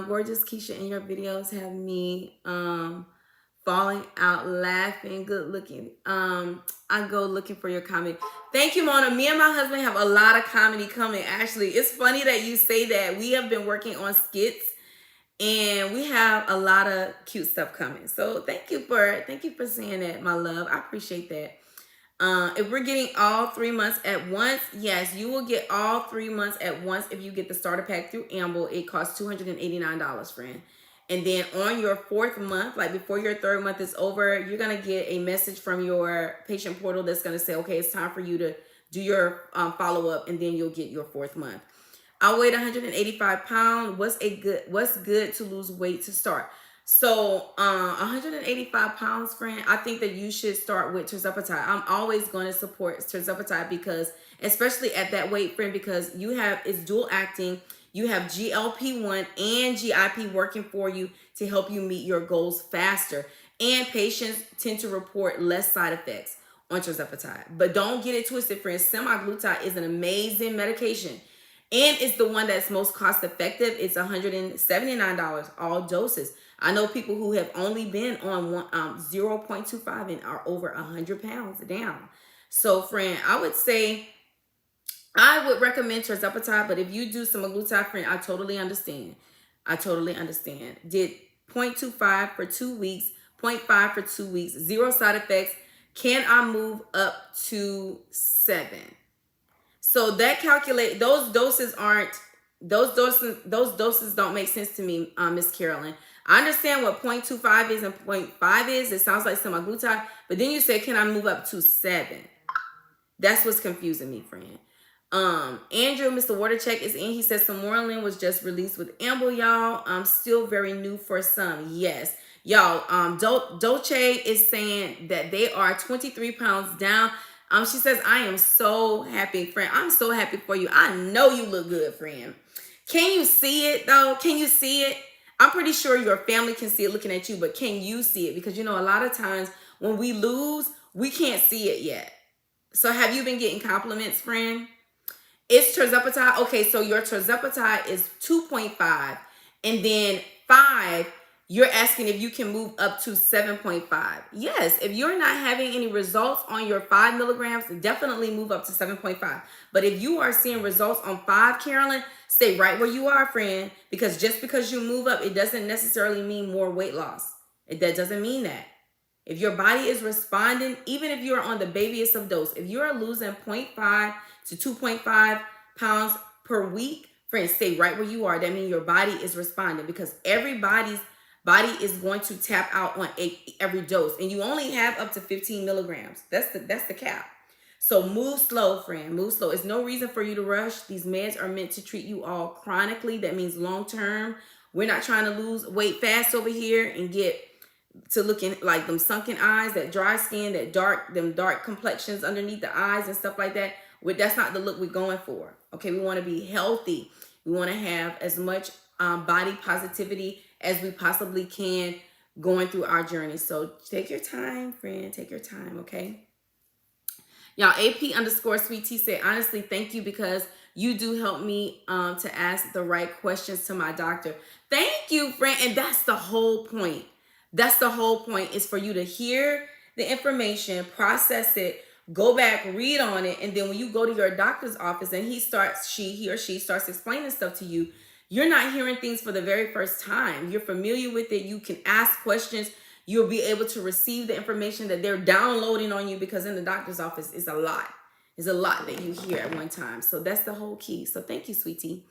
gorgeous, Keisha, and your videos have me falling out laughing. Good looking. I go looking for your comedy. Thank you, Mona. Me and my husband have a lot of comedy coming. Actually, it's funny that you say that. We have been working on skits, and we have a lot of cute stuff coming. So thank you for saying that, my love. I appreciate that. If we're getting all 3 months at once, yes, you will get all 3 months at once. If you get the starter pack through Amble, it costs $289, friend. And then on your 4th month, like before your 3rd month is over, you're going to get a message from your patient portal that's going to say, okay, it's time for you to do your follow-up, and then you'll get your 4th month. I weighed 185 pounds. What's good to lose weight to start? So 185 pounds, friend, I think that you should start with tirzepatide. I'm always going to support tirzepatide, because especially at that weight, friend, because it's dual acting. You have GLP-1 and GIP working for you to help you meet your goals faster. And patients tend to report less side effects on tirzepatide. But don't get it twisted, friends. Semaglutide is an amazing medication, and it's the one that's most cost effective. It's $179 all doses. I know people who have only been on 0.25 and are over 100 pounds down. So, friend, I would recommend tirzepatide, but if you do semaglutide, friend, I totally understand. Did 0.25 for 2 weeks, 0.5 for 2 weeks, 0 side effects. Can I move up to 7? So that calculate those doses don't make sense to me, Miss Carolyn. I understand what 0.25 is and 0.5 is. It sounds like semaglutide, but then you say, can I move up to 7? That's what's confusing me, friend. Andrew, Mr. Watercheck is in. He says Samoralin was just released with Amble, y'all. Still very new for some. Yes. Y'all, Dolce is saying that they are 23 pounds down. She says, I am so happy, friend. I'm so happy for you. I know you look good, friend. Can you see it, though? Can you see it? I'm pretty sure your family can see it looking at you, but can you see it? Because, you know, a lot of times when we lose, we can't see it yet. So have you been getting compliments, friend? It's tirzepatide. Okay, so your tirzepatide is 2.5, and then 5, you're asking if you can move up to 7.5. Yes, if you're not having any results on your 5 milligrams, definitely move up to 7.5. But if you are seeing results on 5, Carolyn, stay right where you are, friend, because just because you move up, it doesn't necessarily mean more weight loss. That doesn't mean that. If your body is responding, even if you're on the babyest of dose, if you're losing 0.5 to 2.5 pounds per week, friends, stay right where you are. That means your body is responding, because everybody's body is going to tap out on every dose, and you only have up to 15 milligrams. That's the cap. So move slow, friend. Move slow. It's no reason for you to rush. These meds are meant to treat you all chronically. That means long term. We're not trying to lose weight fast over here and get to looking like them sunken eyes, that dry skin, them dark complexions underneath the eyes and stuff like that. That's not the look we're going for. Okay, we want to be healthy. We want to have as much body positivity as we possibly can going through our journey. So take your time, friend. Take your time, okay? Y'all, AP_sweet T said, honestly, thank you, because you do help me to ask the right questions to my doctor. Thank you, friend. And that's the whole point. That's the whole point, is for you to hear the information, process it, go back, read on it, and then when you go to your doctor's office and he or she starts explaining stuff to you, you're not hearing things for the very first time. You're familiar with it. You can ask questions. You'll be able to receive the information that they're downloading on you, because in the doctor's office is a lot. It's a lot that you hear at one time. So that's the whole key. So thank you, sweetie,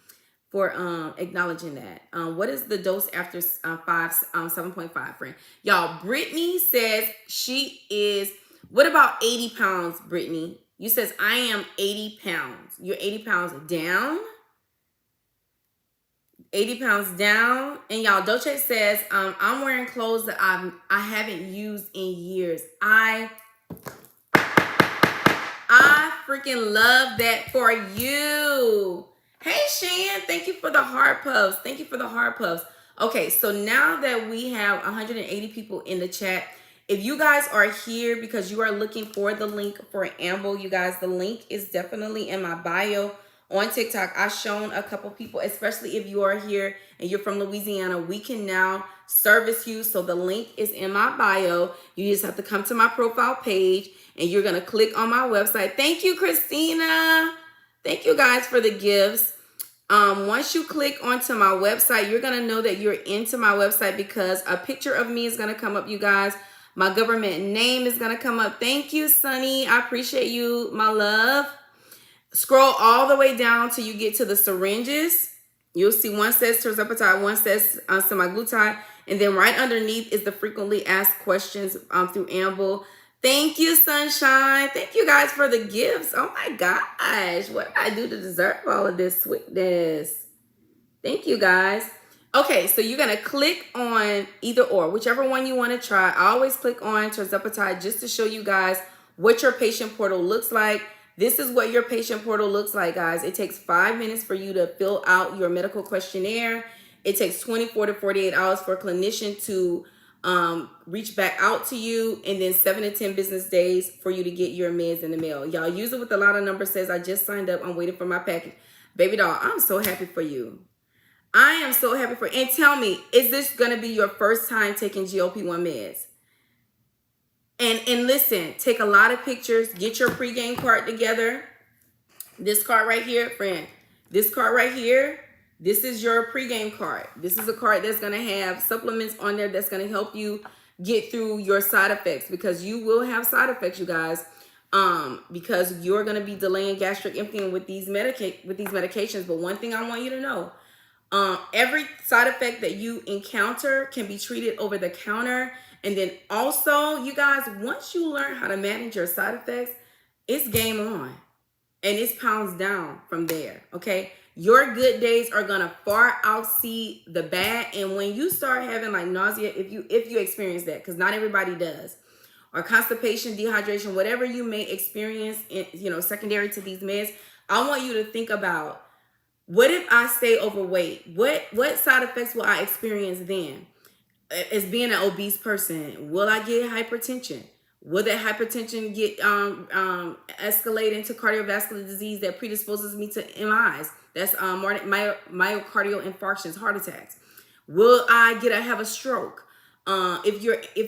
for acknowledging that. What is the dose after 7.5, friend? Y'all, Brittany says she is, what about 80 pounds, Brittany? You says, I am 80 pounds. You're 80 pounds down? 80 pounds down. And y'all, Dolce says, I'm wearing clothes that I haven't used in years. I freaking love that for you. Hey, Shan, thank you for the heart puffs. Thank you for the heart puffs. Okay, so now that we have 180 people in the chat, if you guys are here because you are looking for the link for Amble, you guys, the link is definitely in my bio on TikTok. I've shown a couple people, especially if you are here and you're from Louisiana, we can now service you. So the link is in my bio. You just have to come to my profile page and you're going to click on my website. Thank you, Christina. Thank you guys for the gifts. Once you click onto my website, you're going to know that you're into my website, because a picture of me is going to come up, you guys. My government name is going to come up. Thank you, Sunny. I appreciate you, my love. Scroll all the way down till you get to the syringes. You'll see one says tirzepatide, one says semaglutide, and then right underneath is the frequently asked questions through Amble. Thank you, Sunshine. Thank you guys for the gifts. Oh my gosh, what did I do to deserve all of this sweetness? Thank you, guys. Okay, so you're gonna click on either or, whichever one you want to try. I always click on tirzepatide just to show you guys what your patient portal looks like. This is what your patient portal looks like, guys. It takes 5 minutes for you to fill out your medical questionnaire. It takes 24 to 48 hours for a clinician to reach back out to you, and then 7 to 10 business days for you to get your meds in the mail. Y'all, use it with a lot of numbers. Says, I just signed up. I'm waiting for my package. Baby doll, I'm so happy for you. I am so happy for you. And tell me, is this going to be your first time taking GLP-1 meds? And listen, take a lot of pictures. Get your pregame card together. This card right here, friend. This card right here. This is your pregame card. This is a card that's going to have supplements on there that's going to help you get through your side effects, because you will have side effects, you guys, because you're going to be delaying gastric emptying with these medications. But one thing I want you to know, every side effect that you encounter can be treated over the counter. And then also, you guys, once you learn how to manage your side effects, it's game on. And it's pounds down from there, okay? Your good days are gonna far outsee the bad. And when you start having like nausea, if you experience that, because not everybody does, or constipation, dehydration, whatever you may experience, secondary to these meds, I want you to think about, what if I stay overweight? What side effects will I experience then? As being an obese person, will I get hypertension? Will that hypertension get escalate into cardiovascular disease that predisposes me to MIs? That's myocardial infarctions, heart attacks. Will I have a stroke? If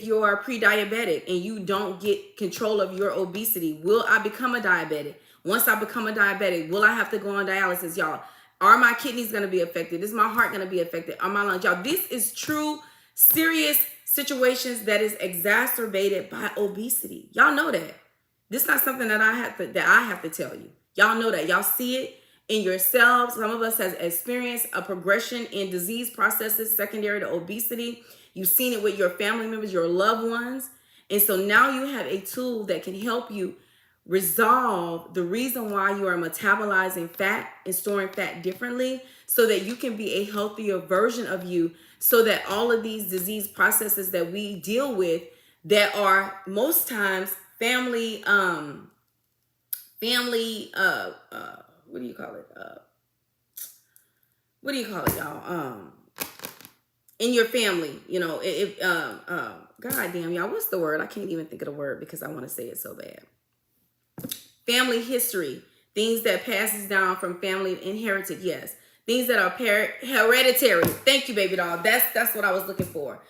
you're pre-diabetic and you don't get control of your obesity, will I become a diabetic? Once I become a diabetic, will I have to go on dialysis, y'all? Are my kidneys going to be affected? Is my heart going to be affected? Are my lungs? Y'all, this is true, serious situations that is exacerbated by obesity. Y'all know that. This is not something that I have to tell you. Y'all know that. Y'all see it in yourselves. Some of us has experienced a progression in disease processes secondary to obesity. You've seen it with your family members, your loved ones. And so now you have a tool that can help you resolve the reason why you are metabolizing fat and storing fat differently so that you can be a healthier version of you, so that all of these disease processes that we deal with that are most times family what do you call it, y'all, in your family, you know, if god damn y'all, what's the word? I can't even think of the word because I want to say it so bad. Family history, things that passes down from family, inherited, yes, things that are hereditary. Thank you, baby doll. That's what I was looking for.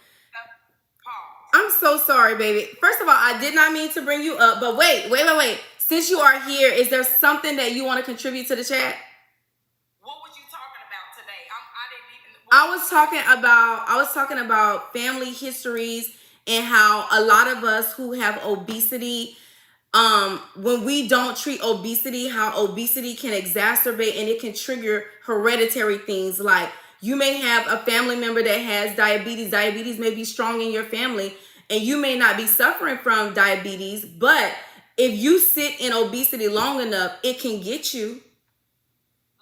I'm so sorry, baby. First of all, I did not mean to bring you up, but wait. Since you are here, is there something that you want to contribute to the chat? What was you talking about today? I was talking about family histories and how a lot of us who have obesity, when we don't treat obesity, how obesity can exacerbate and it can trigger hereditary things. Like, you may have a family member that has diabetes. Diabetes may be strong in your family, and you may not be suffering from diabetes, but if you sit in obesity long enough, it can get you.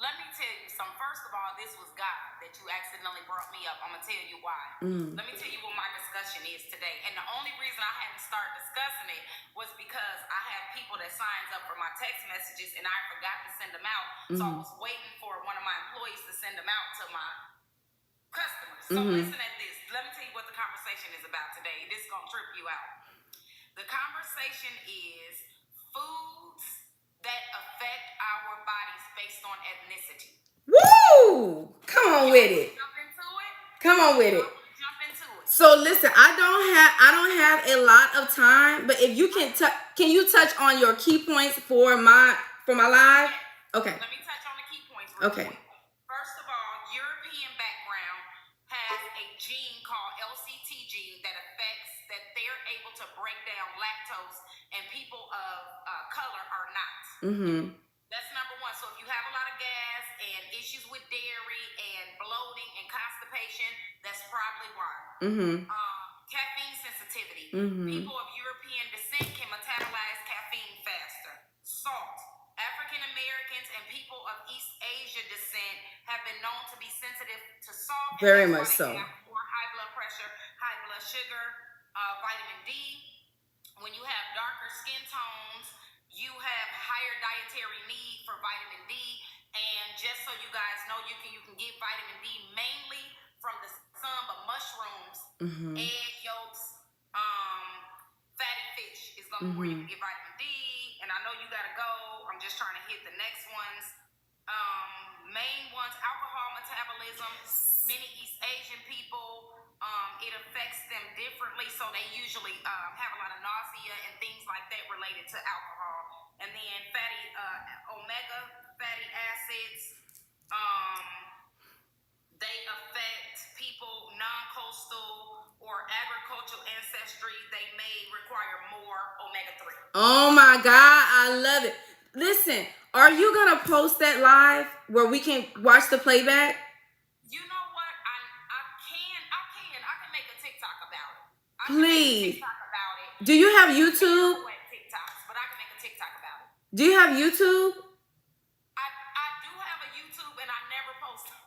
Let me tell you something. First of all, this was God that you accidentally brought me up. I'm going to tell you why. Let me tell you what my discussion is today. And the only reason I hadn't started discussing it was because I have people that signs up for my text messages and I forgot to send them out. So I was waiting for one of my employees to send them out to my customers. So listen at this. Let me tell you what the conversation is about today. This is going to trip you out. The conversation is foods that affect our bodies based on ethnicity. Woo! Come on with it. Jump into it? Come on with it. Jump into it. So listen, I don't have a lot of time, but if you can you touch on your key points for my live? Okay. Let me touch on the key points real Okay. quick. First of all, European background has a gene called LCT gene that they're able to break down lactose, and people of color are not. That's number one. So if you have a lot of gas and issues with dairy and bloating and constipation, that's probably why. Caffeine sensitivity. People of European descent can metabolize caffeine faster. Salt. African Americans and people of East Asia descent have been known to be sensitive to salt. Very much so. More high blood pressure, high blood sugar, vitamin D. When you have darker skin tones, you have higher dietary need for vitamin D. And just so you guys know, you can get vitamin D mainly from the sun, but mushrooms, egg yolks, fatty fish is going to be where you can get vitamin D. And I know you got to go. I'm just trying to hit the next ones. Main ones, alcohol metabolism. Many East Asian people, it affects them differently. So they usually have a lot of nausea and things like that related to alcohol. And then omega fatty acids, they affect people non-coastal or agricultural ancestry. They may require more omega-3. Oh my God, I love it. Listen, are you gonna post that live where we can watch the playback? You know what? I can make a TikTok about it. Please. Do you have YouTube? But I can make a TikTok about it. Do you have YouTube? I do have a YouTube and I never post it.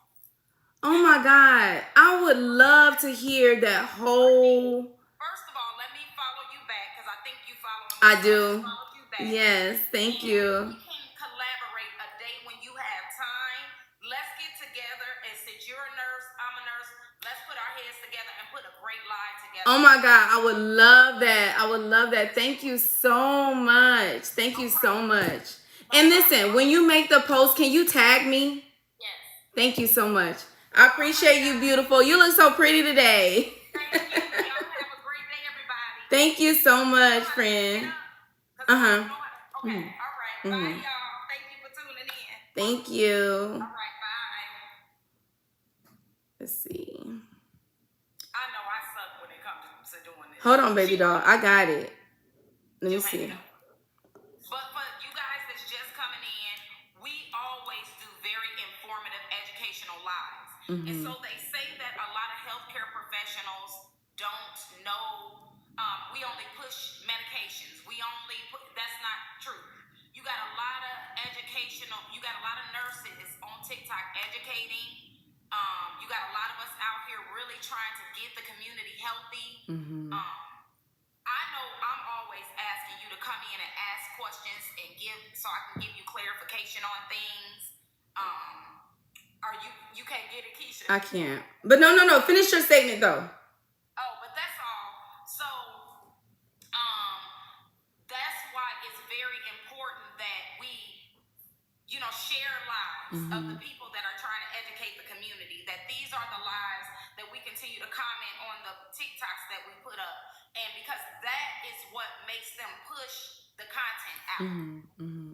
Oh my God. I would love to hear that whole. First of all, let me follow you back because I think you follow me. I do. You back. Yes, thank you. We can collaborate a day when you have time. Let's get together, and since you're a nurse, I'm a nurse, let's put our heads together and put a great live together. Oh my God, I would love that. I would love that. Thank you so much. Thank you so much. And listen, when you make the post, can you tag me? Yes. Thank you so much. I appreciate you, beautiful. You look so pretty today. Thank you. Y'all have a great day, everybody. Thank you so much, friend. Okay, all right. Bye, y'all. Thank you for tuning in. Thank you. All right, bye. Let's see. I know I suck when it comes to doing this. Hold on, baby doll. I got it. Let me see. But for you guys that's just coming in, we always do very informative educational lives. And so they say that a lot of healthcare professionals don't know. We only push medications. That's not true. You got a lot of you got a lot of nurses on TikTok educating. You got a lot of us out here really trying to get the community healthy. I know I'm always asking you to come in and ask questions and so I can give you clarification on things. You can't get it, Keisha? I can't. But no. Finish your statement though. Oh, but that's all. So, that's why it's very important that we, share lives of the people that are trying to educate the community. That these are the lives that we continue to comment on the TikToks that we put up, and because that is what makes them push the content out.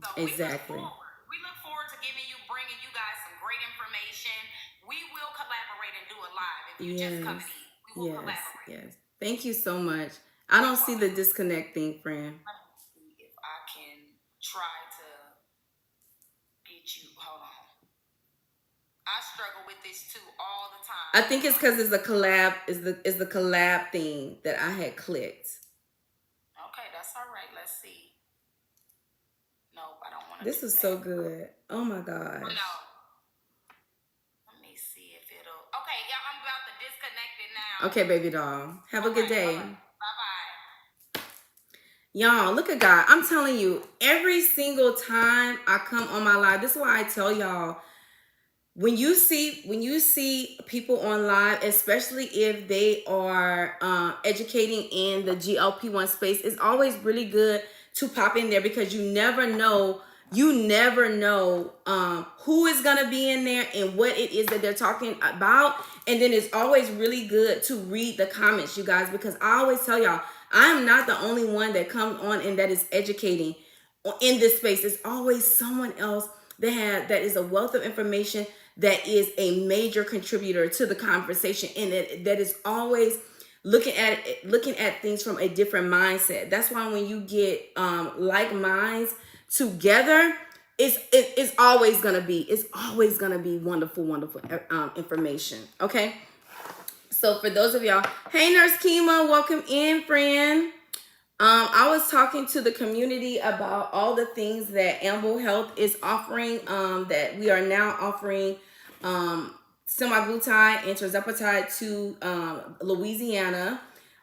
So exactly. We look forward to bringing you guys some great information. We will collaborate and do it live. If you just come in, we will collaborate. Yes. Thank you so much. I don't see the disconnect thing, friend. Let me see if I can try to get you. Hold on. I struggle with this too all the time. I think it's because it's a collab. Is the collab thing that I had clicked. Okay, that's all right. Let's see. Nope, I don't want to. This is so good. Oh my gosh. No. Let me see if it'll. Okay, yeah, I'm about to disconnect it now. Okay, baby doll. Have a good day. Bye-bye. Y'all, look at God. I'm telling you, every single time I come on my live, this is why I tell y'all, when you see people on live, especially if they are educating in the GLP-1 space, it's always really good to pop in there because you never know who is going to be in there and what it is that they're talking about. And then it's always really good to read the comments, you guys, because I always tell y'all, I'm not the only one that comes on and that is educating in this space. It's always someone else that is a wealth of information, that is a major contributor to the conversation, and that is always looking at things from a different mindset. That's why when you get like minds together, it's always gonna be wonderful information. Okay, so for those of y'all, hey Nurse Kima, welcome in, friend. I was talking to the community about all the things that Amble Health is offering, that we are now offering semaglutide and tirzepatide to Louisiana.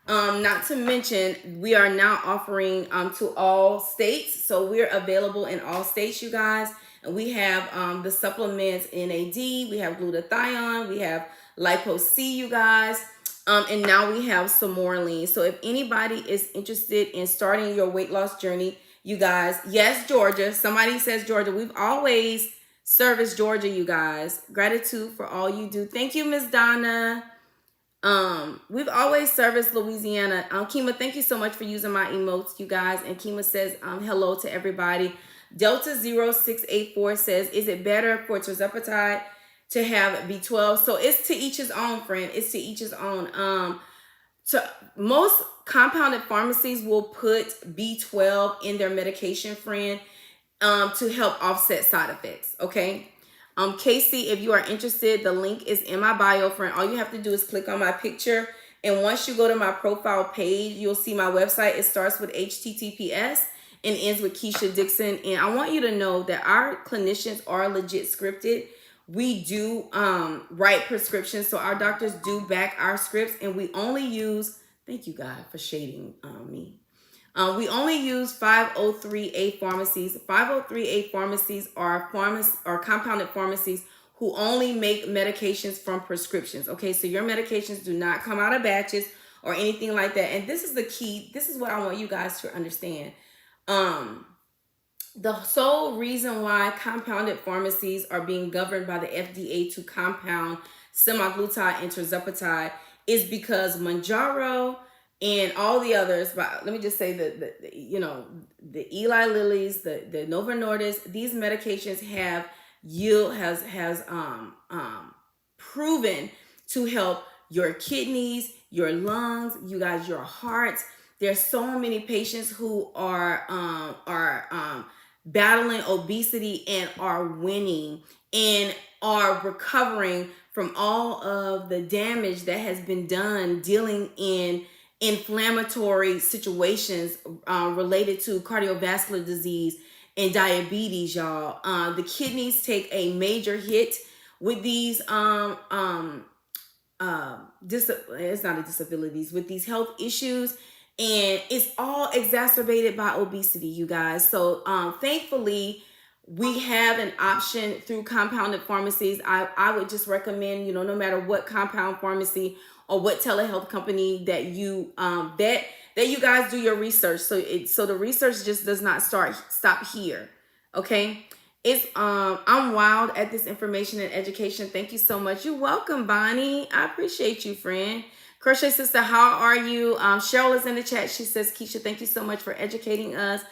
Not to mention, we are now offering to all states. So we're available in all states, you guys. And we have the supplements NAD, we have glutathione, we have Lipo-C, you guys. And now we have Somorelline. So if anybody is interested in starting your weight loss journey, you guys, yes, Georgia. Somebody says Georgia. We've always serviced Georgia, you guys. Gratitude for all you do. Thank you, Miss Donna. We've always serviced Louisiana. Kima, thank you so much for using my emotes, you guys. And Kima says hello to everybody. Delta 0684 says, is it better for tirzepatide to have B12? So it's to each his own, friend. It's to each his own. So most compounded pharmacies will put B12 in their medication, friend, to help offset side effects. Okay. Casey, if you are interested, the link is in my bio, friend. All you have to do is click on my picture, and once you go to my profile page, you'll see my website. It starts with HTTPS and ends with Keisha Dixon. And I want you to know that our clinicians are legit scripted. We do write prescriptions, so our doctors do back our scripts, and we only use, thank you God for shading me. We only use 503A pharmacies. 503A pharmacies are compounded pharmacies who only make medications from prescriptions. Okay, so your medications do not come out of batches or anything like that. And this is the key. This is what I want you guys to understand. The sole reason why compounded pharmacies are being governed by the FDA to compound semaglutide and tirzepatide is because Mounjaro and all the others, but let me just say that the Eli Lilly's, the Novo Nordisk, these medications have proven to help your kidneys, your lungs, you guys, your hearts. There's so many patients who are battling obesity and are winning and are recovering from all of the damage that has been done dealing in inflammatory situations related to cardiovascular disease and diabetes, y'all. The kidneys take a major hit with these it's not a disabilities, with these health issues, and it's all exacerbated by obesity, you guys. So thankfully we have an option through compounded pharmacies. I would just recommend, no matter what compound pharmacy or what telehealth company that you that you guys do your research. So the research just does not stop here. Okay. It's I'm wild at this information and education. Thank you so much. You're welcome, Bonnie. I appreciate you, friend. Crochet Sister, how are you? Cheryl is in the chat. She says, Keisha, thank you so much for educating us.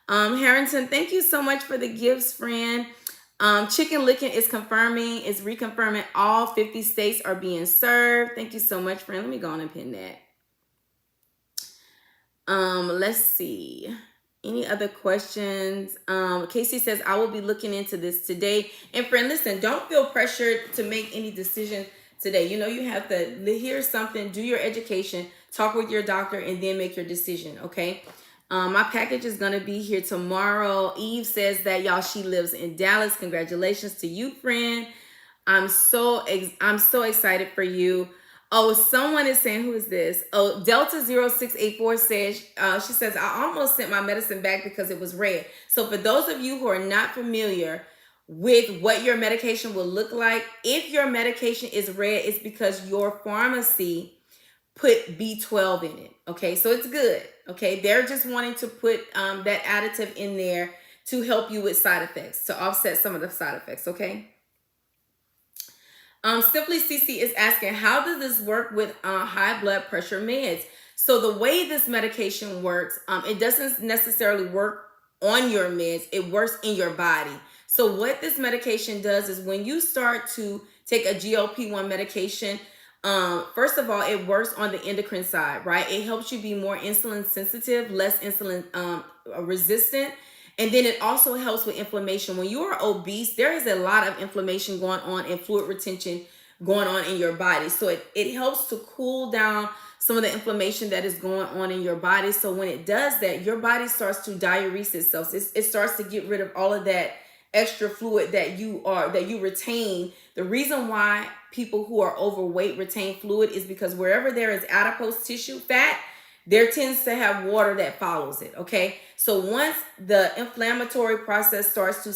Harrington, thank you so much for the gifts, friend. Chicken Licking is reconfirming all 50 states are being served. Thank you so much, friend. Let me go on and pin that. Let's see. Any other questions? Casey says, I will be looking into this today. And friend, listen, don't feel pressured to make any decision today. You have to hear something, do your education, talk with your doctor, and then make your decision, okay? My package is going to be here tomorrow. Eve says that, y'all, she lives in Dallas. Congratulations to you, friend. I'm so excited for you. Oh, someone is saying, who is this? Oh, Delta0684 says, she says, I almost sent my medicine back because it was red. So for those of you who are not familiar with what your medication will look like, if your medication is red, it's because your pharmacy put B12 in it. Okay, so it's good. Okay, they're just wanting to put that additive in there to help you with side effects, to offset some of the side effects. Okay. Simply CC is asking, how does this work with high blood pressure meds? So the way this medication works, it doesn't necessarily work on your meds. It works in your body. So what this medication does is when you start to take a GLP-1 medication, first of all, it works on the endocrine side, right? It helps you be more insulin sensitive, less insulin resistant. And then it also helps with inflammation. When you are obese, there is a lot of inflammation going on and fluid retention going on in your body. So it helps to cool down some of the inflammation that is going on in your body. So when it does that, your body starts to diurese itself. It starts to get rid of all of that extra fluid that you retain. The reason why people who are overweight retain fluid is because wherever there is adipose tissue fat, there tends to have water that follows it, okay? So once the inflammatory process starts to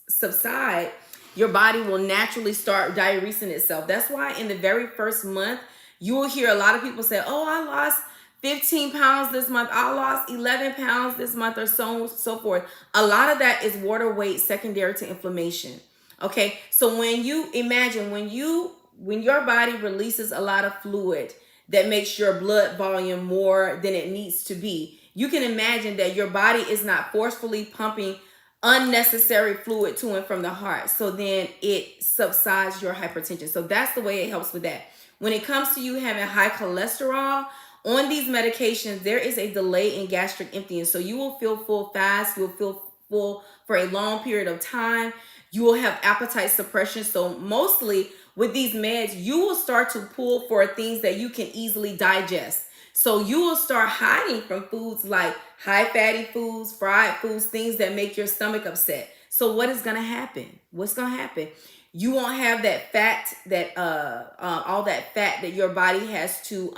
subside, your body will naturally start diuresing itself. That's why in the very first month, you will hear a lot of people say, oh, I lost 15 pounds this month, I lost 11 pounds this month, or so forth. A lot of that is water weight secondary to inflammation, okay? So when you imagine, when your body releases a lot of fluid, that makes your blood volume more than it needs to be, you can imagine that your body is not forcefully pumping unnecessary fluid to and from the heart. So then it subsides your hypertension. So that's the way it helps with that. When it comes to you having high cholesterol, on these medications, there is a delay in gastric emptying. So you will feel full fast. You will feel full for a long period of time. You will have appetite suppression. So mostly with these meds, you will start to pull for things that you can easily digest. So you will start hiding from foods like high fatty foods, fried foods, things that make your stomach upset. So what is going to happen? What's going to happen? You won't have that fat, all that fat that your body has to,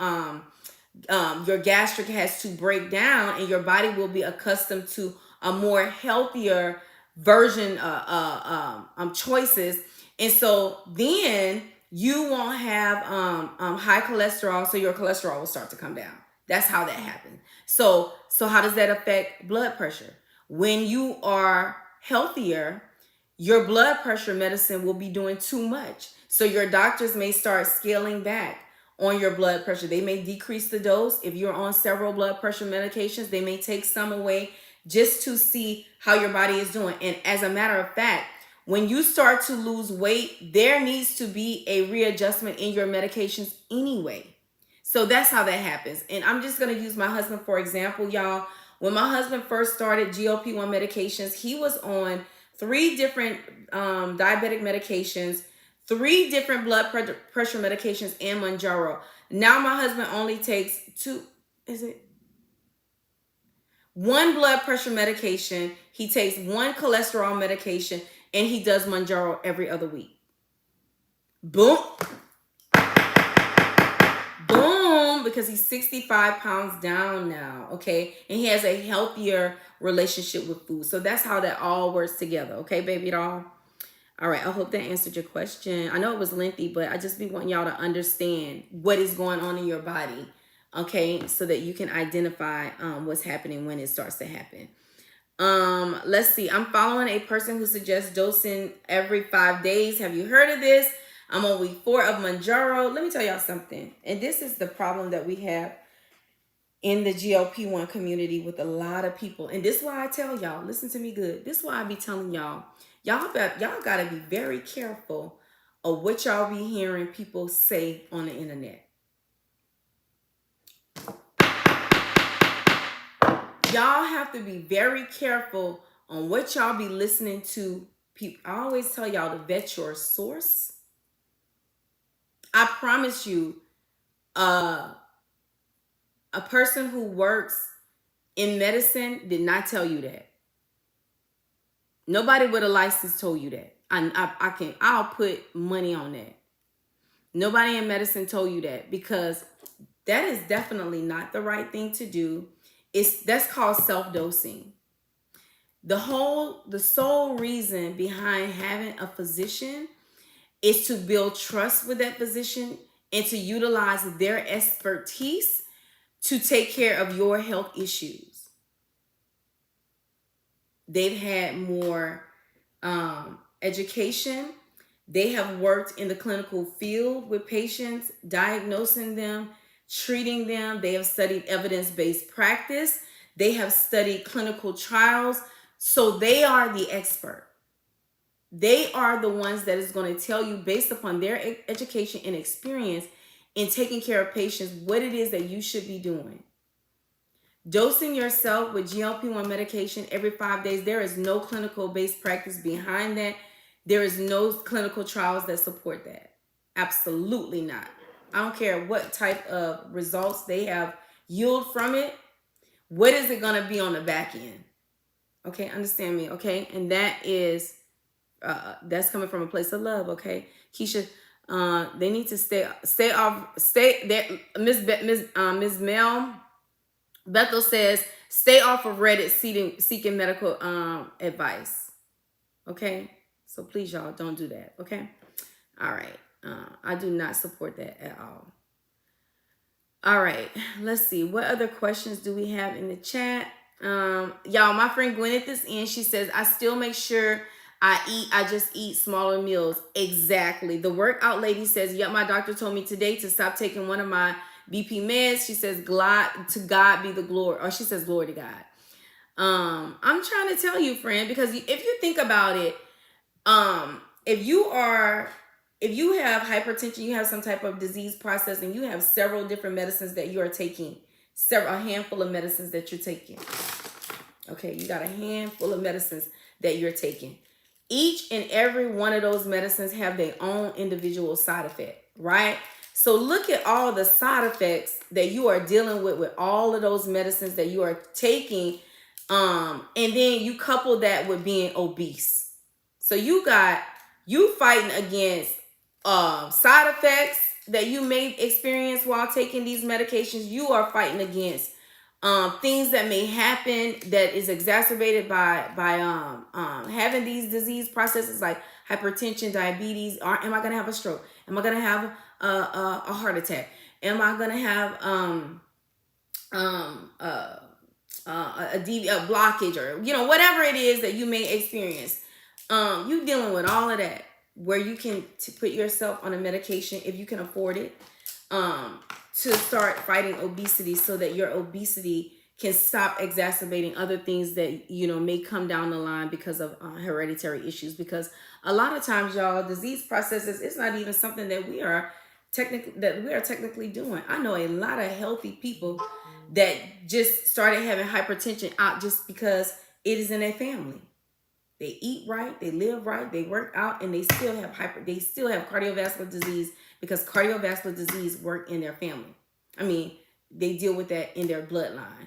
your gastric has to break down, and your body will be accustomed to a more healthier version choices. And so then you won't have high cholesterol, so your cholesterol will start to come down. That's how that happens. So how does that affect blood pressure? When you are healthier, your blood pressure medicine will be doing too much. So your doctors may start scaling back on your blood pressure. They may decrease the dose. If you're on several blood pressure medications, they may take some away just to see how your body is doing. And as a matter of fact, when you start to lose weight, there needs to be a readjustment in your medications anyway. So that's how that happens. And I'm just going to use my husband for example, y'all. When my husband first started GLP-1 medications, he was on 3 different diabetic medications, 3 different blood pressure medications, and Mounjaro. Now my husband only takes is it? One blood pressure medication. He takes one cholesterol medication, and he does Mounjaro every other week. Boom. Boom, because he's 65 pounds down now, okay? And he has a healthier relationship with food. So that's how that all works together, okay, baby doll? All right, I hope that answered your question. I know it was lengthy, but I just be wanting y'all to understand what is going on in your body, okay, so that you can identify what's happening when it starts to happen. Let's see. I'm following a person who suggests dosing every 5 days. Have you heard of this? I'm on week 4 of Mounjaro. Let me tell y'all something. And this is the problem that we have in the GLP-1 community with a lot of people. And this is why I tell y'all, listen to me good. This is why I be telling y'all, y'all got to be very careful of what y'all be hearing people say on the internet. Y'all have to be very careful on what y'all be listening to. People, I always tell y'all to vet your source. I promise you, a person who works in medicine did not tell you that. Nobody with a license told you that. I'll put money on that. Nobody in medicine told you that, because that is definitely not the right thing to do. That's called self-dosing. The sole reason behind having a physician is to build trust with that physician and to utilize their expertise to take care of your health issues. They've had more education. They have worked in the clinical field with patients, diagnosing them, treating them. They have studied evidence-based practice. They have studied clinical trials. So they are the expert. They are the ones that is going to tell you, based upon their education and experience in taking care of patients, what it is that you should be doing. Dosing yourself with GLP-1 medication every 5 days, there is no clinical based practice behind that. There is no clinical trials that support that. Absolutely not. I don't care what type of results they have yield from it. What is it going to be on the back end? Okay, understand me, okay? And that is, that's coming from a place of love, okay? Keisha, they need to stay there. Ms. Mel Bethel says, stay off of Reddit seeking medical advice. Okay? So please, y'all, don't do that. Okay? All right. I do not support that at all. All right. Let's see. What other questions do we have in the chat? Y'all, my friend Gwyneth is in. She says, I still make sure I just eat smaller meals. Exactly. The workout lady says, yep, my doctor told me today to stop taking one of my BP meds. She says, to God be the glory. Or she says, glory to God. I'm trying to tell you, friend, because if you think about it, if you have hypertension, you have some type of disease process, and you have several different medicines that you are taking, a handful of medicines that you're taking. Okay, you got a handful of medicines that you're taking. Each and every one of those medicines have their own individual side effect, right? So look at all the side effects that you are dealing with all of those medicines that you are taking. And then you couple that with being obese. So you fighting against side effects that you may experience while taking these medications. You are fighting against things that may happen that is exacerbated by having these disease processes like hypertension, diabetes. Am I going to have a stroke? Am I going to have a heart attack? Am I going to have a blockage, or whatever it is that you may experience? You dealing with all of that, where you can put yourself on a medication if you can afford it, to start fighting obesity, so that your obesity can stop exacerbating other things that may come down the line because of hereditary issues. Because a lot of times, y'all, disease processes, it's not even something that we are technically doing. I know a lot of healthy people that just started having hypertension out just because it is in their family. They eat right, they live right, they work out, and they still have cardiovascular disease, because cardiovascular disease work in their family. I mean, they deal with that in their bloodline.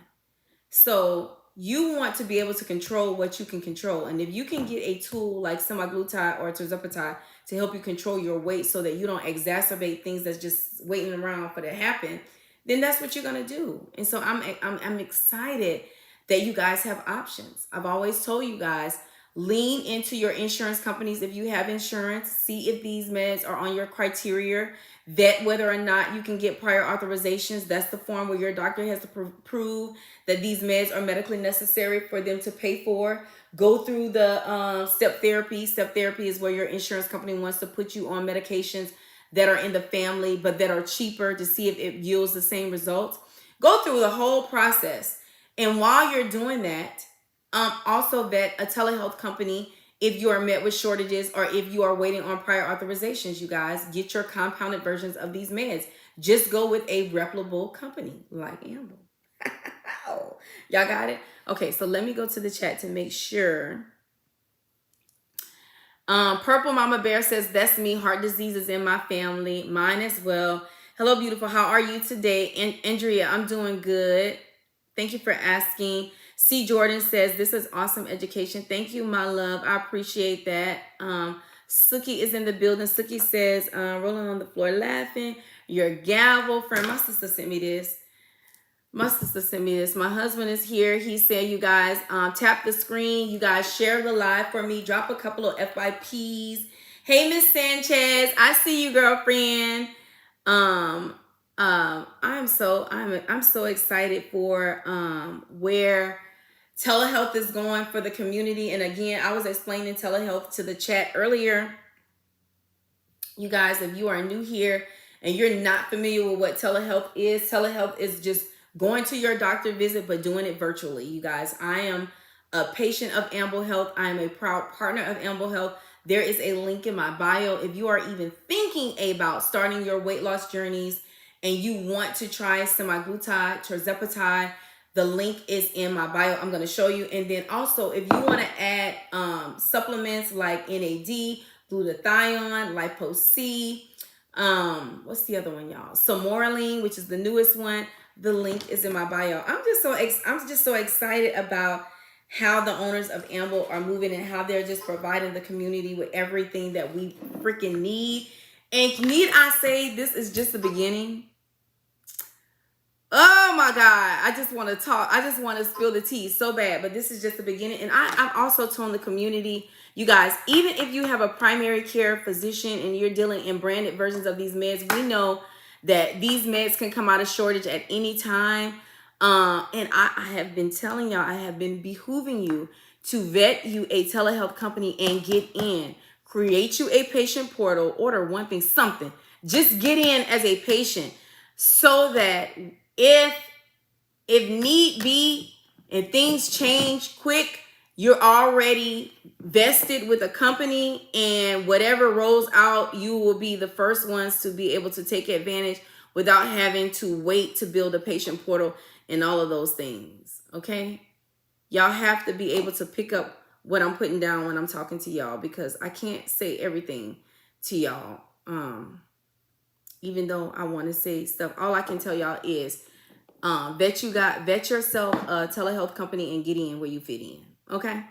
So you want to be able to control what you can control. And if you can get a tool like semaglutide or tirzepatide to help you control your weight so that you don't exacerbate things that's just waiting around for to happen, then that's what you're gonna do. And so I'm excited that you guys have options. I've always told you guys, lean into your insurance companies if you have insurance. See if these meds are on your criteria. Vet whether or not you can get prior authorizations. That's the form where your doctor has to prove that these meds are medically necessary for them to pay for. Go through the step therapy. Step therapy is where your insurance company wants to put you on medications that are in the family but that are cheaper to see if it yields the same results. Go through the whole process. And while you're doing that, also vet a telehealth company if you are met with shortages or if you are waiting on prior authorizations. You guys get your compounded versions of these meds. Just go with a reputable company like Amble. Y'all got it? Okay, so let me go to the chat to make sure. Purple Mama Bear says, that's me. Heart disease is in my family. Mine as well. Hello, beautiful. How are you today? Andrea, I'm doing good. Thank you for asking. C. Jordan says, this is awesome education. Thank you, my love. I appreciate that. Suki is in the building. Suki says, rolling on the floor laughing. Your gavel friend. My sister sent me this. My husband is here. He said, you guys, tap the screen. You guys share the live for me. Drop a couple of FYPs. Hey, Miss Sanchez. I see you, girlfriend. I'm so excited for where telehealth is going for the community. And again, I was explaining telehealth to the chat earlier. You guys, if you are new here and you're not familiar with what telehealth is just going to your doctor visit, but doing it virtually. You guys, I am a patient of Amble Health. I am a proud partner of Amble Health. There is a link in my bio. If you are even thinking about starting your weight loss journeys and you want to try semaglutide, tirzepatide, the link is in my bio. I'm going to show you. And then also, if you want to add supplements like NAD, glutathione, Lipo-C, what's the other one, y'all? Somoraline, which is the newest one. The link is in my bio. I'm just so excited about how the owners of Amble are moving and how they're just providing the community with everything that we freaking need. And need I say, this is just the beginning. Oh my God. I just want to talk. I just want to spill the tea so bad, but this is just the beginning. And I've also told the community, you guys, even if you have a primary care physician and you're dealing in branded versions of these meds, we know that these meds can come out of shortage at any time. And I have been telling y'all, I have been behooving you to vet you a telehealth company and get in. Create you a patient portal, order one thing, something. Just get in as a patient so that if need be and things change quick, you're already vested with a company, and whatever rolls out, you will be the first ones to be able to take advantage without having to wait to build a patient portal and all of those things. Okay? Y'all have to be able to pick up what I'm putting down when I'm talking to y'all, because I can't say everything to y'all. Even though I want to say stuff, all I can tell y'all is vet yourself a telehealth company and get in where you fit in. Okay.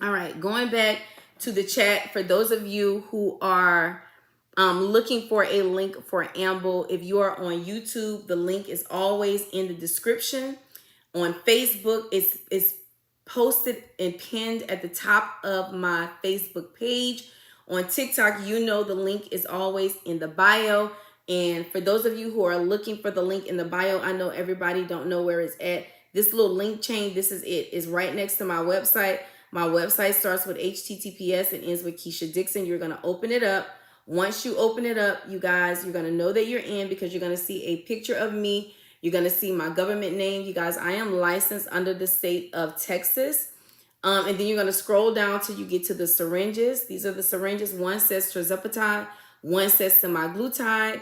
All right. Going back to the chat, for those of you who are looking for a link for Amble, if you are on YouTube, the link is always in the description. On Facebook, it's posted and pinned at the top of my Facebook page. On TikTok, you know the link is always in the bio. And for those of you who are looking for the link in the bio, I know everybody don't know where it's at. This little link chain, this is it. It's right next to my website. My website starts with HTTPS and ends with Keisha Dixon. You're going to open it up. Once you open it up, you guys, you're going to know that you're in because you're going to see a picture of me. You're going to see my government name. You guys, I am licensed under the state of Texas. And then you're going to scroll down till you get to the syringes. These are the syringes. One says tirzepatide. One says semaglutide.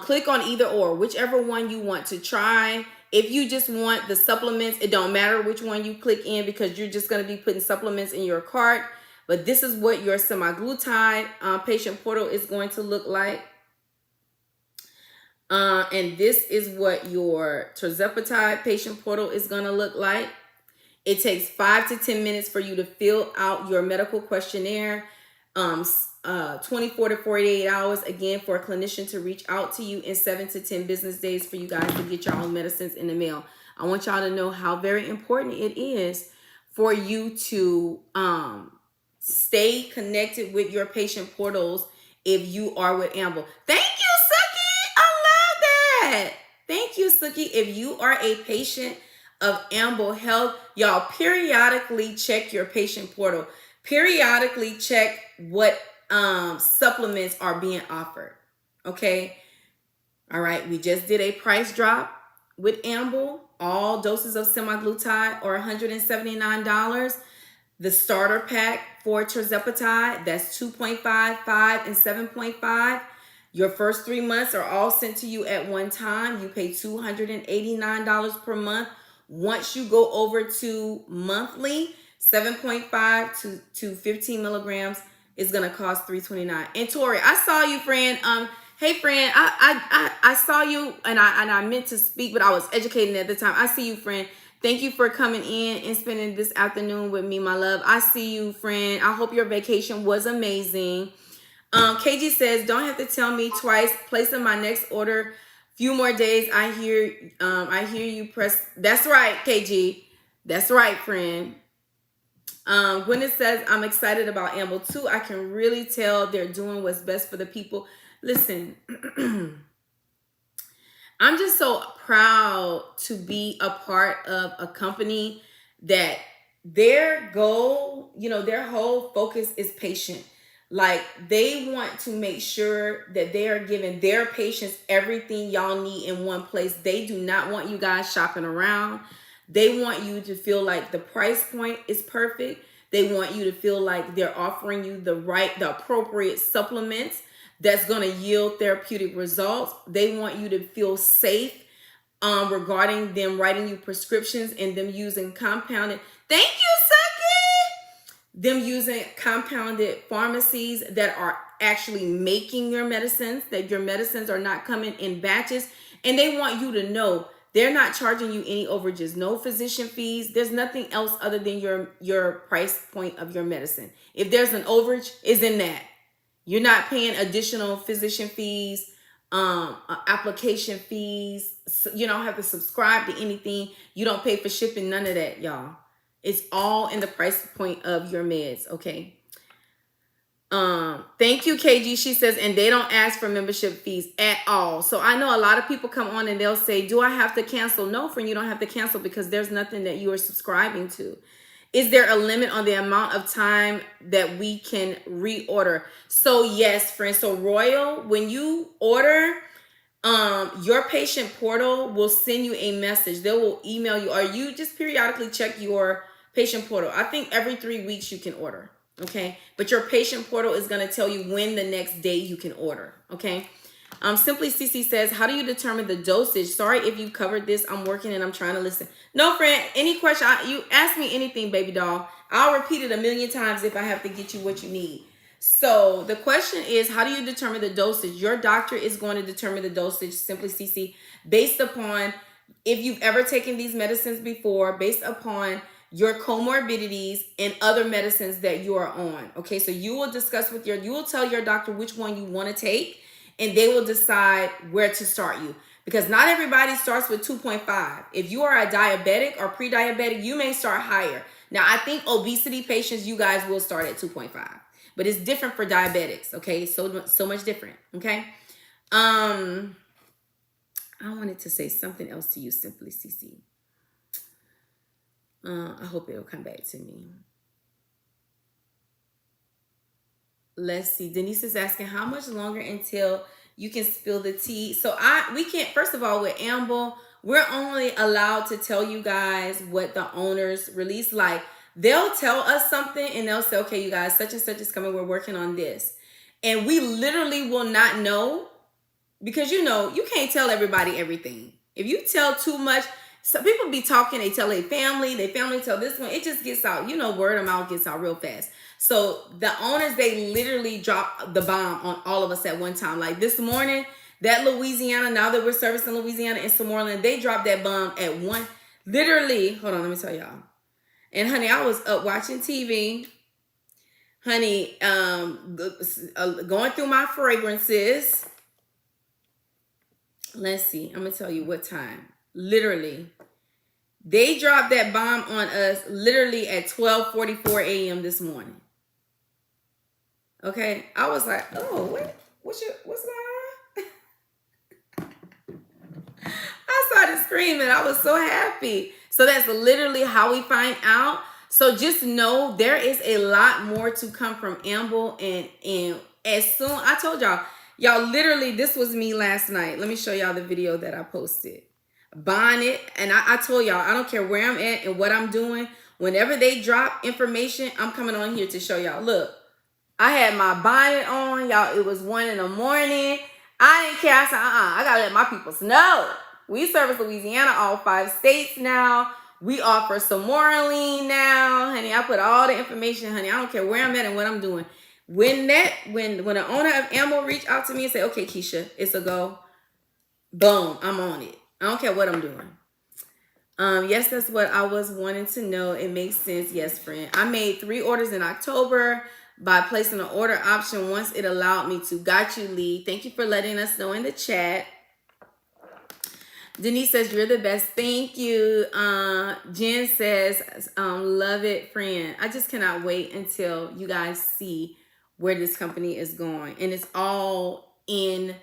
Click on either or, whichever one you want to try. If you just want the supplements, it don't matter which one you click in because you're just going to be putting supplements in your cart. But this is what your semaglutide patient portal is going to look like. And this is what your tirzepatide patient portal is going to look like. It takes 5 to 10 minutes for you to fill out your medical questionnaire. 24 to 48 hours, again, for a clinician to reach out to you, in 7 to 10 business days for you guys to get your own medicines in the mail. I want y'all to know how very important it is for you to stay connected with your patient portals if you are with Amble. Thank you, Suki. I love that. Thank you, Suki. If you are a patient of Amble Health, y'all periodically check your patient portal. Periodically check what supplements are being offered. Okay. All right. We just did a price drop with Amble. All doses of semaglutide are $179. The starter pack for tirzepatide, that's 2.5, 5, and 7.5. Your first 3 months are all sent to you at one time. You pay $289 per month. Once you go over to monthly, 7.5 to 15 milligrams is gonna cost $329. And Tori, I saw you, friend. Hey, friend, I saw you, and I meant to speak, but I was educating at the time. I see you, friend. Thank you for coming in and spending this afternoon with me, my love. I see you, friend. I hope your vacation was amazing. KG says, don't have to tell me twice. Placing my next order. Few more days. I hear you press. That's right, KG. That's right, friend. Gwyneth says, I'm excited about Amble too. I can really tell they're doing what's best for the people. Listen, I'm just so proud to be a part of a company that their goal, their whole focus is patient. Like, they want to make sure that they are giving their patients everything y'all need in one place. They do not want you guys shopping around. They want you to feel like the price point is perfect. They want you to feel like they're offering you the appropriate supplements that's going to yield therapeutic results. They want you to feel safe regarding them writing you prescriptions and them using compounded. Thank you, Suki. Them using compounded pharmacies that are actually making your medicines, that your medicines are not coming in batches. And they want you to know they're not charging you any overages, no physician fees. There's nothing else other than your price point of your medicine. If there's an overage, it's in that. You're not paying additional physician fees, application fees. You don't have to subscribe to anything. You don't pay for shipping, none of that, y'all. It's all in the price point of your meds, okay? Thank you, KG. She says, and they don't ask for membership fees at all. So I know a lot of people come on and they'll say, do I have to cancel? No, friend, you don't have to cancel because there's nothing that you are subscribing to. Is there a limit on the amount of time that we can reorder? So yes, friend. So Royal, when you order, your patient portal will send you a message. They will email you, or you just periodically check your patient portal. I think every 3 weeks you can order. Okay. But your patient portal is going to tell you when the next day you can order. Okay. Simply CC says, how do you determine the dosage? Sorry if you covered this. I'm working and I'm trying to listen. No, friend, any question, you ask me anything, baby doll. I'll repeat it 1,000,000 times if I have to get you what you need. So the question is, how do you determine the dosage? Your doctor is going to determine the dosage, Simply CC, based upon if you've ever taken these medicines before, based upon your comorbidities and other medicines that you are on. Okay, so you will discuss with you will tell your doctor which one you want to take, and they will decide where to start you. Because not everybody starts with 2.5. If you are a diabetic or pre-diabetic, you may start higher. Now, I think obesity patients, you guys will start at 2.5. But it's different for diabetics, okay? So much different, okay? I wanted to say something else to you, Simply CC. I hope it'll come back to me. Let's see. Denise is asking, how much longer until you can spill the tea? So we can't, first of all, with Amble, we're only allowed to tell you guys what the owners release. Like, they'll tell us something and they'll say, okay, you guys, such and such is coming. We're working on this. And we literally will not know because, you can't tell everybody everything. If you tell too much, some people be talking, they tell their family tell this one. It just gets out, word of mouth gets out real fast. So the owners, they literally drop the bomb on all of us at one time. Like this morning, That Louisiana, now that we're servicing Louisiana and Summerlin, they dropped that bomb at one. Literally, hold on, let me tell y'all. And honey, I was up watching TV. Honey, going through my fragrances. Let's see. I'm gonna tell you what time. Literally, they dropped that bomb on us literally at 12:44 a.m. this morning. Okay, I was like, oh, what's going on? I started screaming. I was so happy. So that's literally how we find out. So just know there is a lot more to come from Amble, and as soon, I told y'all literally, this was me last night. Let me show y'all the video that I posted. Bonnet, and I told y'all, I don't care where I'm at and what I'm doing. Whenever they drop information, I'm coming on here to show y'all. Look, I had my bonnet on, y'all. It was 1 in the morning. I didn't care. I said, I gotta let my people know. We service Louisiana, all 5 states now. We offer some Moraline now, honey. I put all the information, honey. I don't care where I'm at and what I'm doing. When the owner of Amble reached out to me and said, okay, Keisha, it's a go. Boom, I'm on it. I don't care what I'm doing. Yes, that's what I was wanting to know. It makes sense. Yes, friend. I made 3 orders in October by placing an order option once it allowed me to. Got you, Lee. Thank you for letting us know in the chat. Denise says, you're the best. Thank you. Jen says, love it, friend. I just cannot wait until you guys see where this company is going. And it's all in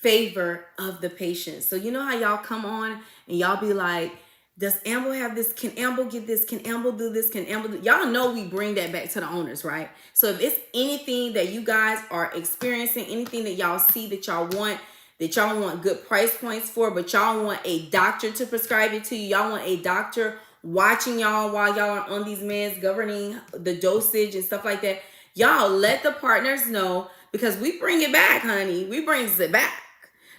favor of the patient. So you know how y'all come on and y'all be like, does Amble have this? Can Amble get this? Can Amble do this? Can Amble do? Y'all know we bring that back to the owners, right? So if it's anything that you guys are experiencing, anything that y'all see that y'all want good price points for, but y'all want a doctor to prescribe it to you, y'all want a doctor watching y'all while y'all are on these meds, governing the dosage and stuff like that, y'all let the partners know, because we bring it back, honey. We brings it back.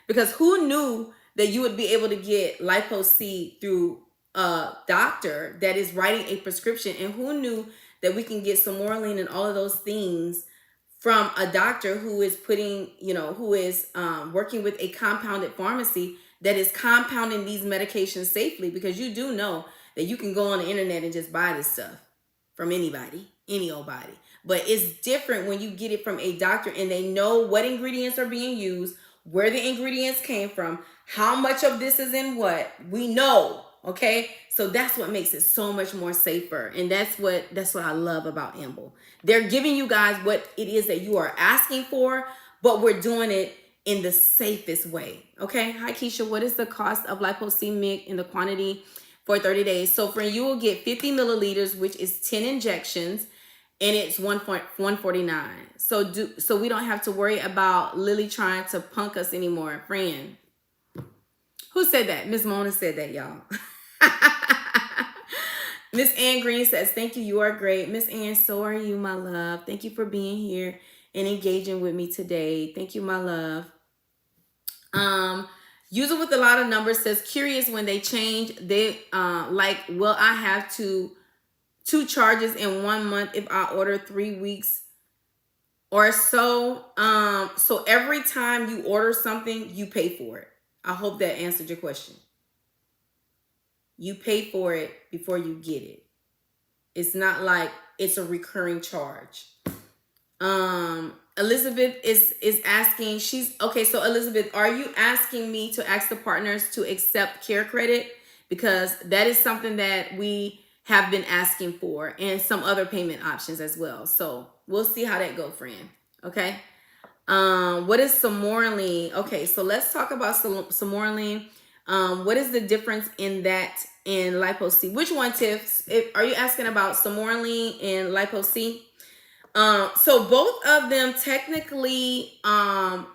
Because who knew that you would be able to get Lipo-C through a doctor that is writing a prescription? And who knew that we can get some Moraline and all of those things from a doctor who is putting, who is working with a compounded pharmacy that is compounding these medications safely? Because you do know that you can go on the internet and just buy this stuff from anybody, any old body. But it's different when you get it from a doctor and they know what ingredients are being used, where the ingredients came from, how much of this is in what. We know, okay? So that's what makes it so much more safer. And that's what I love about Amble. They're giving you guys what it is that you are asking for, but we're doing it in the safest way, okay? Hi, Keisha. What is the cost of Lipo-C MIG in the quantity for 30 days? So friend, you will get 50 milliliters, which is 10 injections, and it's $149. So we don't have to worry about Lily trying to punk us anymore, friend. Who said that? Miss Mona said that, y'all. Miss Ann Green says, thank you. You are great. Miss Ann, so are you, my love. Thank you for being here and engaging with me today. Thank you, my love. User with a lot of numbers says, curious when they change. They will I have two charges in 1 month if I order 3 weeks or so? So every time you order something, you pay for it. I hope that answered your question. You pay for it before you get it. It's not like it's a recurring charge. Elizabeth is asking, so Elizabeth, are you asking me to ask the partners to accept care credit? Because that is something that we have been asking for, and some other payment options as well. So we'll see how that go, friend. Okay. What is Moraline? Okay, so let's talk about Moraline. What is the difference in that in Lipo-C? Which one, Tiff? Are you asking about Moraline and Lipo-C? So both of them technically, I'm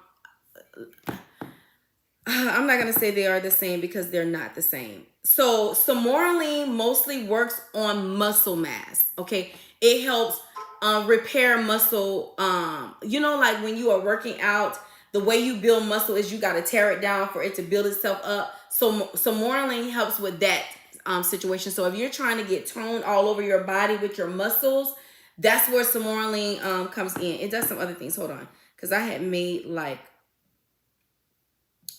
not going to say they are the same, because they're not the same. So Moraline mostly works on muscle mass. Okay. It helps repair muscle. Like when you are working out, the way you build muscle is you got to tear it down for it to build itself up. So Moraline helps with that situation. So if you're trying to get toned all over your body with your muscles, that's where Moraline comes in. It does some other things. Hold on. Because I had made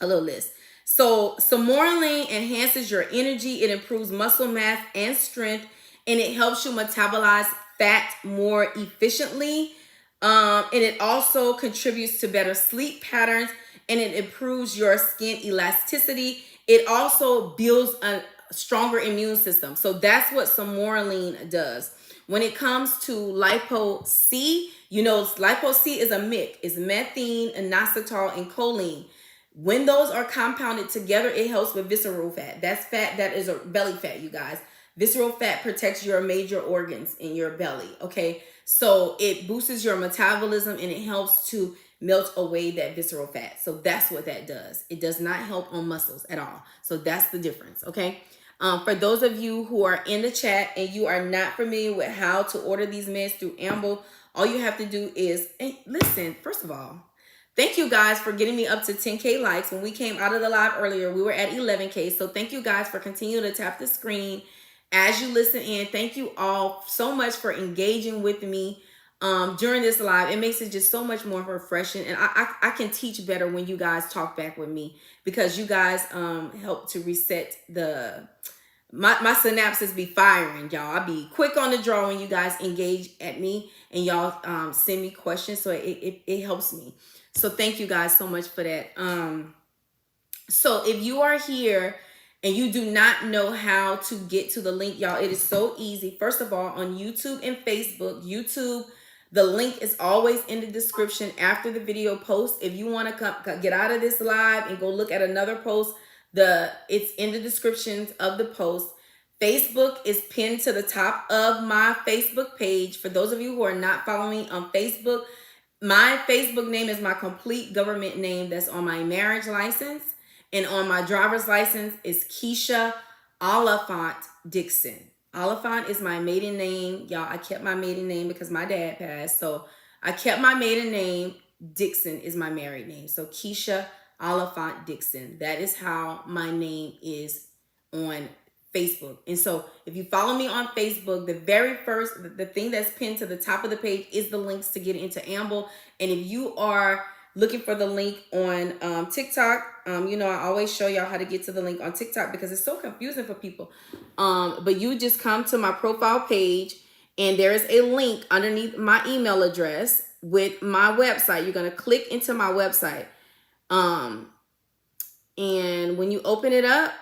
a little list. So Samorelin enhances your energy. It improves muscle mass and strength, and it helps you metabolize fat more efficiently. And it also contributes to better sleep patterns, and it improves your skin elasticity. It also builds a stronger immune system. So that's what Samorelin does. When it comes to lipo C, you know, lipo C is a mix. It's methane, inositol, and choline. When those are compounded together, it helps with visceral fat. That's fat that is a belly fat, you guys. Visceral fat protects your major organs in your belly, okay? So it boosts your metabolism and it helps to melt away that visceral fat. So that's what that does. It does not help on muscles at all. So that's the difference, okay? For those of you who are in the chat and you are not familiar with how to order these meds through Amble, all you have to do is, listen, first of all, thank you guys for getting me up to 10K likes. When we came out of the live earlier, we were at 11K. So thank you guys for continuing to tap the screen as you listen in. Thank you all so much for engaging with me during this live. It makes it just so much more refreshing. And I can teach better when you guys talk back with me, because you guys help to reset my synapses be firing, y'all. I be quick on the draw when you guys engage at me and y'all send me questions. So it helps me. So thank you guys so much for that. So if you are here and you do not know how to get to the link, y'all, it is so easy. First of all, on YouTube and Facebook, the link is always in the description after the video post. If you want to get out of this live and go look at another post, it's in the descriptions of the post. Facebook is pinned to the top of my Facebook page. For those of you who are not following me on Facebook, my Facebook name is my complete government name that's on my marriage license. And on my driver's license is Keisha Oliphant Dixon. Oliphant is my maiden name. Y'all, I kept my maiden name because my dad passed. So I kept my maiden name. Dixon is my married name. So Keisha Oliphant Dixon. That is how my name is on Facebook. And so if you follow me on Facebook, the thing that's pinned to the top of the page is the links to get into Amble. And if you are looking for the link on TikTok, you know, I always show y'all how to get to the link on TikTok because it's so confusing for people. But you just come to my profile page and there is a link underneath my email address with my website. You're going to click into my website. And when you open it up,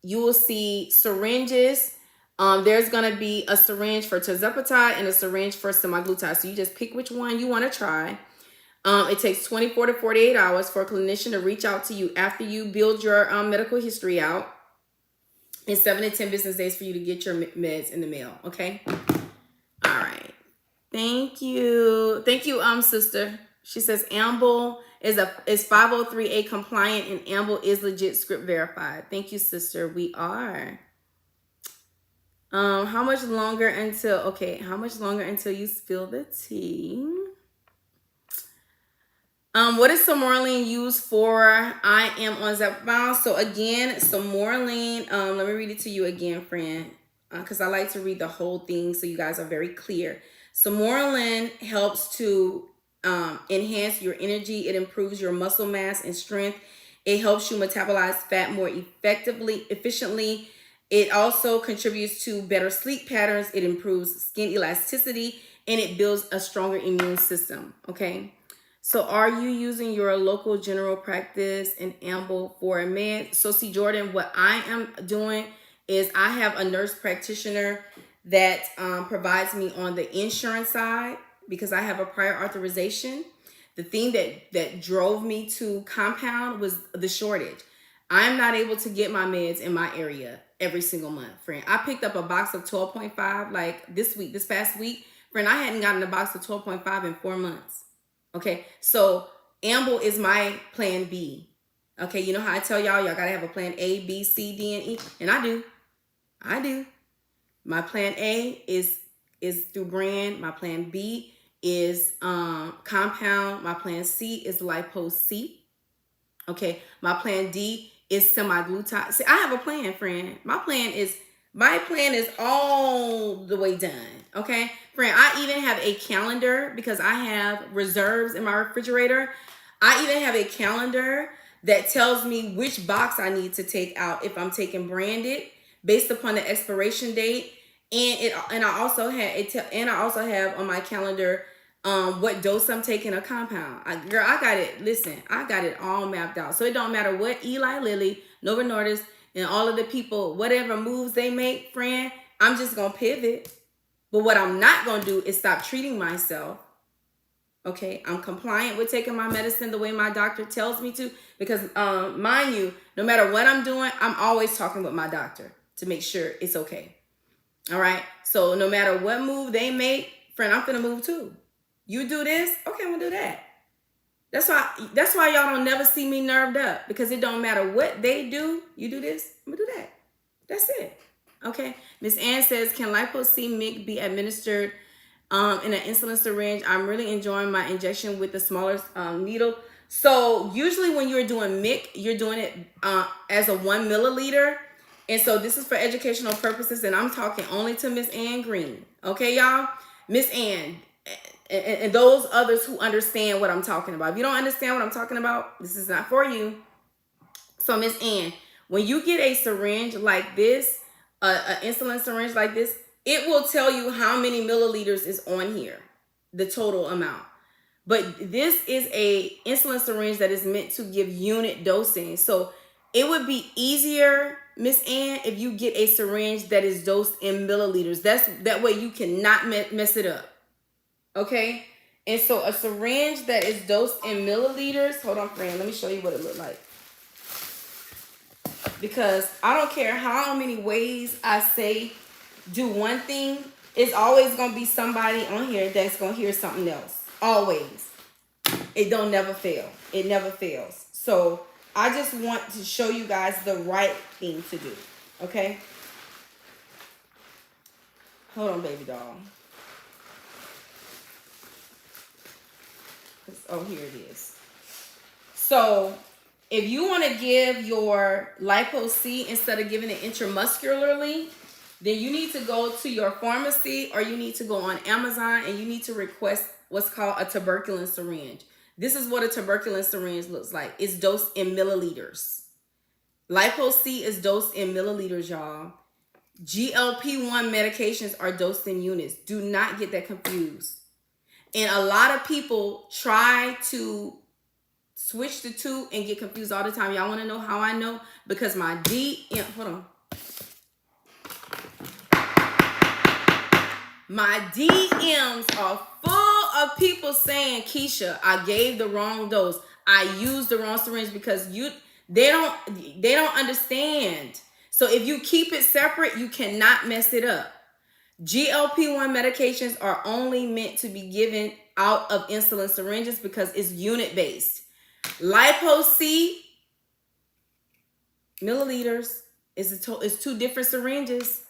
you will see syringes. There's going to be a syringe for tirzepatide and a syringe for semaglutide. So you just pick which one you want to try. It takes 24 to 48 hours for a clinician to reach out to you after you build your medical history out, and 7 to 10 business days for you to get your meds in the mail. Okay. All right. Thank you. Thank you, sister. She says Amble is 503A compliant and Amble is legit script verified. Thank you, sister. We are. How much longer until you spill the tea? What is Samorelin used for? I am on Zepbound. So again, Samorelin, let me read it to you again, friend, because I like to read the whole thing so you guys are very clear. Samorelin helps to enhance your energy. It improves your muscle mass and strength. It helps you metabolize fat more efficiently. It also contributes to better sleep patterns. It improves skin elasticity, and it builds a stronger immune system. Okay. So are you using your local general practice in Amble for a med? So see, Jordan, what I am doing is I have a nurse practitioner that provides me on the insurance side because I have a prior authorization. The thing that drove me to compound was the shortage. I'm not able to get my meds in my area every single month, friend. I picked up a box of 12.5 like this past week. Friend, I hadn't gotten a box of 12.5 in 4 months. Okay, so Amble is my plan B. Okay, you know how I tell y'all gotta have a plan A, B, C, D, and E, and I do. My plan A is through brand. My plan B is compound. My plan C is lipo C. Okay, my plan D is semaglutide. See, I have a plan, friend. My plan is all the way done. Okay, friend, I even have a calendar because I have reserves in my refrigerator. I even have a calendar that tells me which box I need to take out if I'm taking branded based upon the expiration date. And I also have on my calendar what dose I'm taking a compound. Girl, I got it. Listen, I got it all mapped out. So it don't matter what Eli Lilly, Nova Nordis, and all of the people, whatever moves they make, friend, I'm just gonna pivot. But what I'm not gonna do is stop treating myself. Okay, I'm compliant with taking my medicine the way my doctor tells me to, because mind you, no matter what I'm doing, I'm always talking with my doctor to make sure it's okay. All right, so no matter what move they make, friend, I'm gonna move too. You do this, okay, I'm gonna do that. That's why y'all don't never see me nerved up, because it don't matter what they do. You do this, I'm gonna do that. That's it. Okay. Miss Ann says, can lipo-C MIG be administered in an insulin syringe? I'm really enjoying my injection with the smaller needle. So usually when you're doing MIG, you're doing it as a 1 milliliter. And so this is for educational purposes, and I'm talking only to Miss Ann Green. Okay, y'all? Miss Ann and those others who understand what I'm talking about. If you don't understand what I'm talking about, this is not for you. So Miss Ann, when you get a syringe like this, an insulin syringe like this, it will tell you how many milliliters is on here, the total amount. But this is a insulin syringe that is meant to give unit dosing. So it would be easier, Miss Ann, if you get a syringe that is dosed in milliliters. That way you cannot mess it up. Okay? And so a syringe that is dosed in milliliters, hold on, friend, let me show you what it looked like. Because I don't care how many ways I say do one thing, it's always going to be somebody on here that's going to hear something else. Always. It don't never fail. It never fails. So I just want to show you guys the right thing to do. Okay? Hold on, baby doll. Oh, here it is. So if you want to give your lipo-C instead of giving it intramuscularly, then you need to go to your pharmacy, or you need to go on Amazon and you need to request what's called a tuberculin syringe. This is what a tuberculin syringe looks like. It's dosed in milliliters. Lipo-C is dosed in milliliters, y'all. GLP-1 medications are dosed in units. Do not get that confused. And a lot of people try to switch the two and get confused all the time. Y'all want to know how I know? Because my hold on. My DMs are full of people saying, Keisha, I gave the wrong dose. I used the wrong syringe, because they don't understand. So if you keep it separate, you cannot mess it up. GLP-1 medications are only meant to be given out of insulin syringes because it's unit based. Lipo-C milliliters is two different syringes.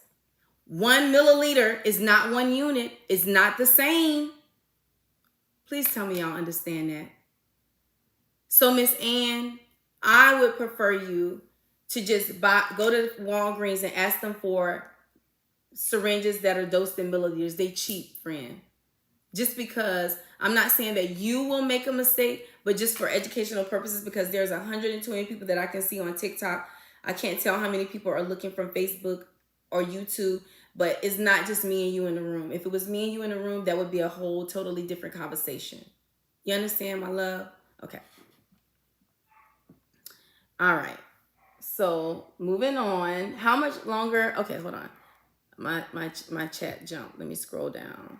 1 milliliter is not 1 unit. It's not the same. Please tell me y'all understand that. So Miss Ann, I would prefer you to just go to Walgreens and ask them for syringes that are dosed in milliliters. They cheap, friend. Just because I'm not saying that you will make a mistake, but just for educational purposes, because there's 120 people that I can see on TikTok. I can't tell how many people are looking from Facebook or YouTube, but it's not just me and you in the room. If it was me and you in the room, that would be a whole totally different conversation. You understand, my love? Okay. All right. So moving on. How much longer? Okay, hold on. My chat jumped. Let me scroll down.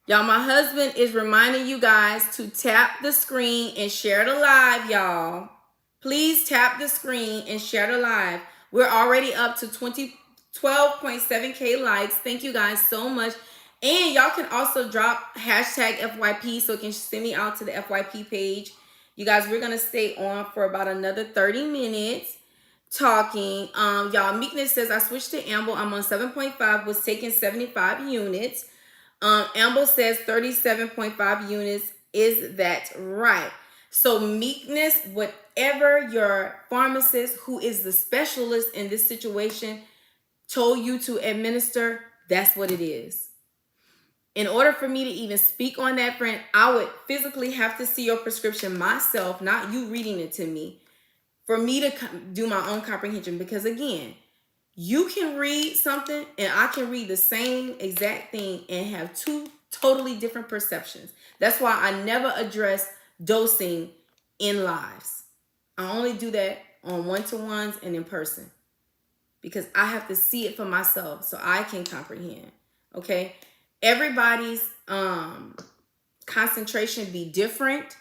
Y'all, my husband is reminding you guys to tap the screen and share the live, y'all. Please tap the screen and share the live. We're already up to 12.7K likes. Thank you guys so much. And y'all can also drop hashtag FYP so it can send me out to the FYP page. You guys, we're going to stay on for about another 30 minutes. Talking. Y'all, Meekness says, I switched to Amble. I'm on 7.5, was taking 75 units. Amble says 37.5 units. Is that right? So Meekness, whatever your pharmacist, who is the specialist in this situation, told you to administer, that's what it is. In order for me to even speak on that, friend, I would physically have to see your prescription myself, not you reading it to me, for me to do my own comprehension. Because again, you can read something and I can read the same exact thing and have two totally different perceptions. That's why I never address dosing in lives. I only do that on one-to-ones and in person, because I have to see it for myself so I can comprehend. Okay? Everybody's concentration be different.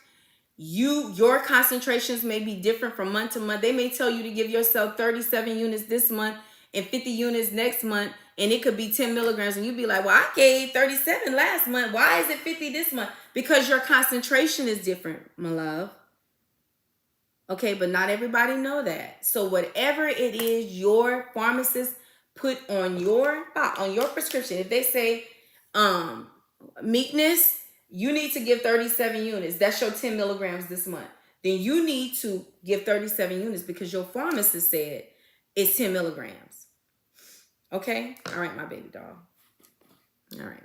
Your concentrations may be different from month to month. They may tell you to give yourself 37 units this month and 50 units next month, and it could be 10 milligrams, and you'd be like, well, I gave 37 last month. Why is it 50 this month? Because your concentration is different, my love. Okay, but not everybody know that. So whatever it is your pharmacist put on your prescription, if they say meekness, you need to give 37 units. That's your 10 milligrams this month. Then you need to give 37 units because your pharmacist said it's 10 milligrams. Okay? All right, my baby doll. All right.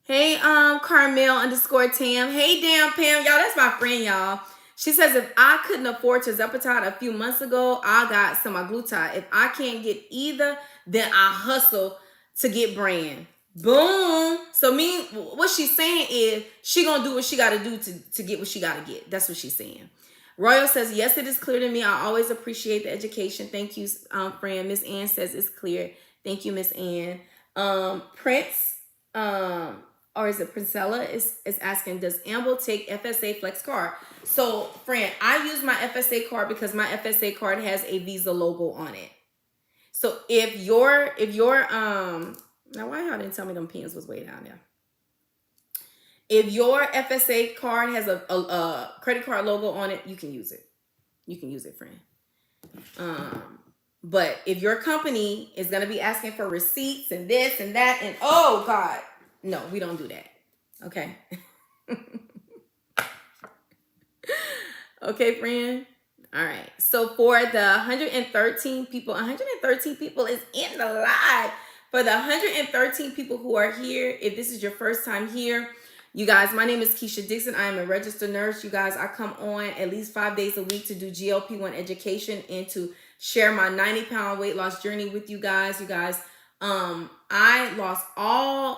Hey, Carmel _ Tam. Hey, damn Pam. Y'all, that's my friend, y'all. She says, if I couldn't afford tirzepatide a few months ago, I got semaglutide. If I can't get either, then I hustle to get brand. Boom. So what she's saying is she gonna do what she gotta do to get what she gotta get. That's what she's saying. Royal says, yes, it is clear to me. I always appreciate the education. Thank you, friend. Miss Ann says it's clear. Thank you, Miss Ann. Prince, or is it Princella, is asking, does Amble take FSA Flex card? So, friend, I use my FSA card because my FSA card has a Visa logo on it. So if your now why y'all didn't tell me them pins was way down there? If your FSA card has a credit card logo on it, you can use it. You can use it, friend. But if your company is gonna be asking for receipts and this and that and oh God, no, we don't do that. Okay. Okay, friend. All right. So for the 113 people is in the live. For the 113 people who are here, if this is your first time here, you guys, my name is KEASHA Dixon. I am a registered nurse. You guys, I come on at least 5 days a week to do GLP-1 education and to share my 90-pound weight loss journey with you guys. You guys, I lost I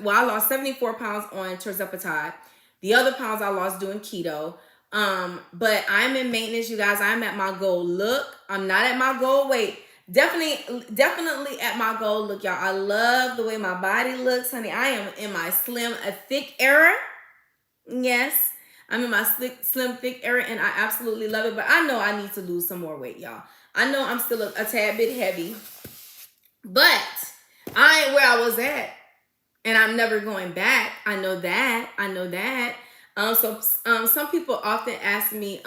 lost 74 pounds on tirzepatide. The other pounds I lost doing keto. But I'm in maintenance, you guys. I'm at my goal look. I'm not at my goal weight. Definitely at my goal look, y'all. I love the way my body looks, honey. I am in my slim, thick era. Yes, I'm in my slim, thick era, and I absolutely love it. But I know I need to lose some more weight, y'all. I know I'm still a tad bit heavy, but I ain't where I was at, and I'm never going back. I know that. So some people often ask me,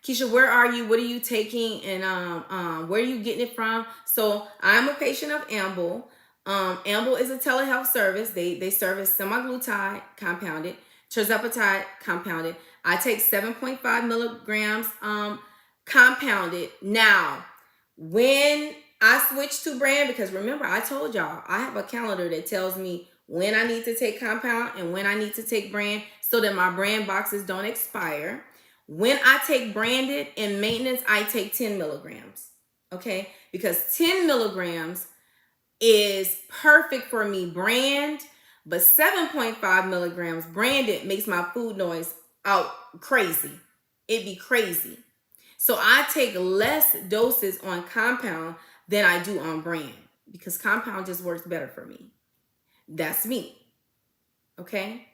Keisha, where are you? What are you taking? And where are you getting it from? So I'm a patient of Amble. Amble is a telehealth service. They service semaglutide compounded, tirzepatide compounded. I take 7.5 milligrams compounded. Now, when I switched to brand, because remember, I told y'all, I have a calendar that tells me when I need to take compound and when I need to take brand so that my brand boxes don't expire. When I take branded in maintenance, I take 10 milligrams, okay? Because 10 milligrams is perfect for me brand, but 7.5 milligrams branded makes my food noise out crazy. It'd be crazy. So I take less doses on compound than I do on brand because compound just works better for me. That's me. Okay?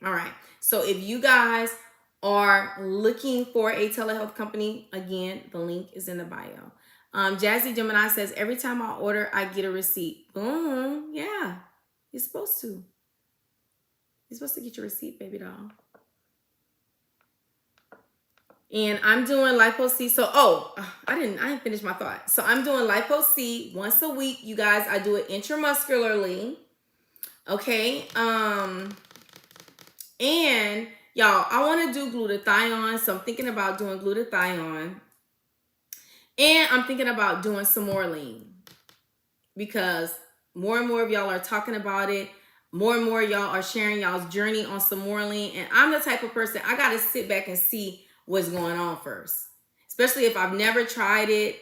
All right. So if you guys are looking for a telehealth company, again, the link is in the bio. Jazzy Gemini says, every time I order, I get a receipt. Boom. Yeah. You're supposed to. You're supposed to get your receipt, baby doll. And I'm doing Lipo-C. So, I didn't finish my thought. So I'm doing Lipo-C once a week. You guys, I do it intramuscularly. Okay. And y'all, I want to do glutathione. So I'm thinking about doing glutathione. And I'm thinking about doing some more lean because more and more of y'all are talking about it. more and more y'all are sharing y'all's journey on some Moreline, and I'm the type of person, I gotta sit back and see what's going on first, especially if I've never tried it.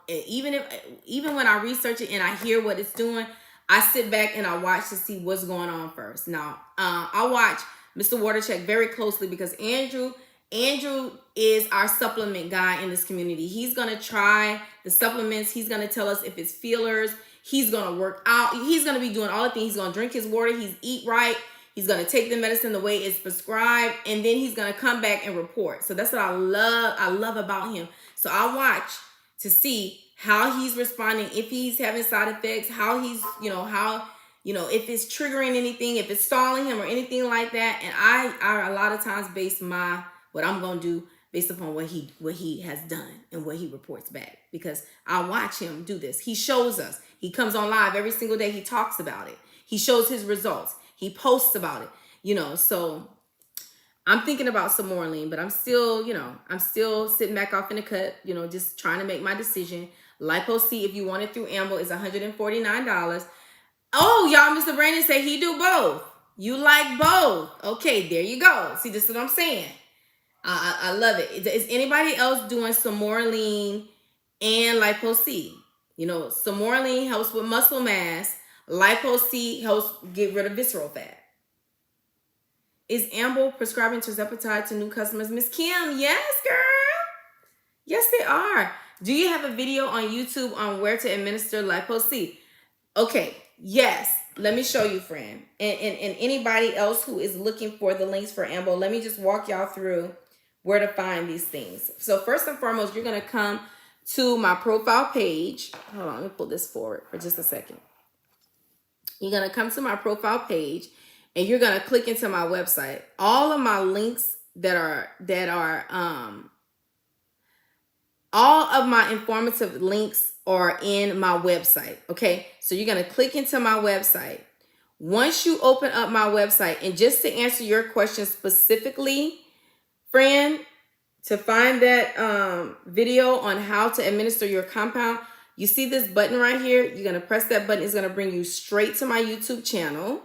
Even when I research it and I hear what it's doing, I sit back and I watch to see what's going on first. Now, I watch Mr. Watercheck very closely because Andrew is our supplement guy in this community. He's gonna try the supplements. He's gonna tell us if it's fillers. He's gonna work out. He's gonna be doing all the things. He's gonna drink his water. He's eat right. He's gonna take the medicine the way it's prescribed, and then he's gonna come back and report. So that's what I love. I love about him. So I watch to see how he's responding, if he's having side effects, how he's, if it's triggering anything, if it's stalling him or anything like that. And I a lot of times base what I'm gonna do based upon what he has done and what he reports back, because I watch him do this. He shows us. He comes on live every single day. He talks about it. He shows his results. He posts about it. So I'm thinking about some more lean, but I'm still sitting back off in the cut, just trying to make my decision. Lipo-C, if you want it through Amble, is $149. Oh, y'all, Mr. Brandon said he do both. You like both. Okay, there you go. See, this is what I'm saying. I love it. Is anybody else doing some more lean and Lipo-C? Some more lean helps with muscle mass. Lipo-C helps get rid of visceral fat. Is Amble prescribing tirzepatide to new customers? Miss Kim, yes, girl. Yes, they are. Do you have a video on YouTube on where to administer Lipo-C? Okay, yes. Let me show you, friend. And anybody else who is looking for the links for Amble, let me just walk y'all through where to find these things. So first and foremost, you're going to come to my profile page. Hold on, let me pull this forward for just a second. You're going to come to my profile page and you're going to click into my website. All of my links all of my informative links are in my website. Okay, so you're going to click into my website. Once you open up my website, and just to answer your question specifically, friend, to find that video on how to administer your compound, you see this button right here. You're going to press that button. It's going to bring you straight to my YouTube channel.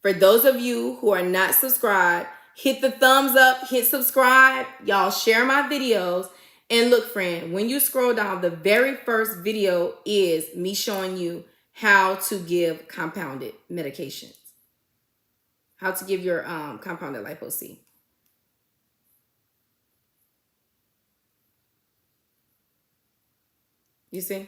For those of you who are not subscribed, hit the thumbs up, hit subscribe. Y'all share my videos. And look, friend, when you scroll down, the very first video is me showing you how to give compounded medications. How to give your compounded Lipo-C. You see?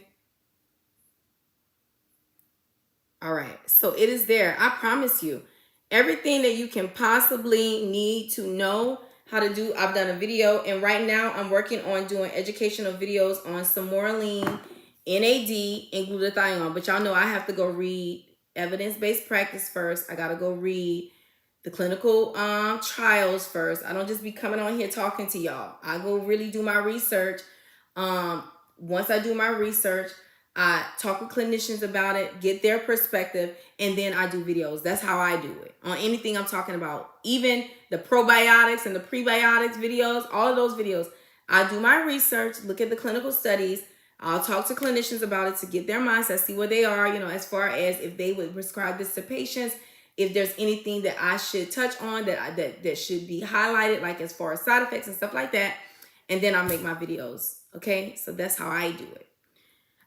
All right. So it is there. I promise you. Everything that you can possibly need to know how to do, I've done a video. And right now I'm working on doing educational videos on some Moreline, NAD, and glutathione. But y'all know I have to go read evidence-based practice first. I got to go read the clinical trials first. I don't just be coming on here talking to y'all. I go really do my research. Once I do my research, I talk with clinicians about it, get their perspective, and then I do videos. That's how I do it on anything I'm talking about. Even the probiotics and the prebiotics videos, all of those videos, I do my research, look at the clinical studies. I'll talk to clinicians about it to get their mindset, see where they are, as far as if they would prescribe this to patients, if there's anything that I should touch on that should be highlighted, like as far as side effects and stuff like that. And then I'll make my videos. Okay, so that's how I do it.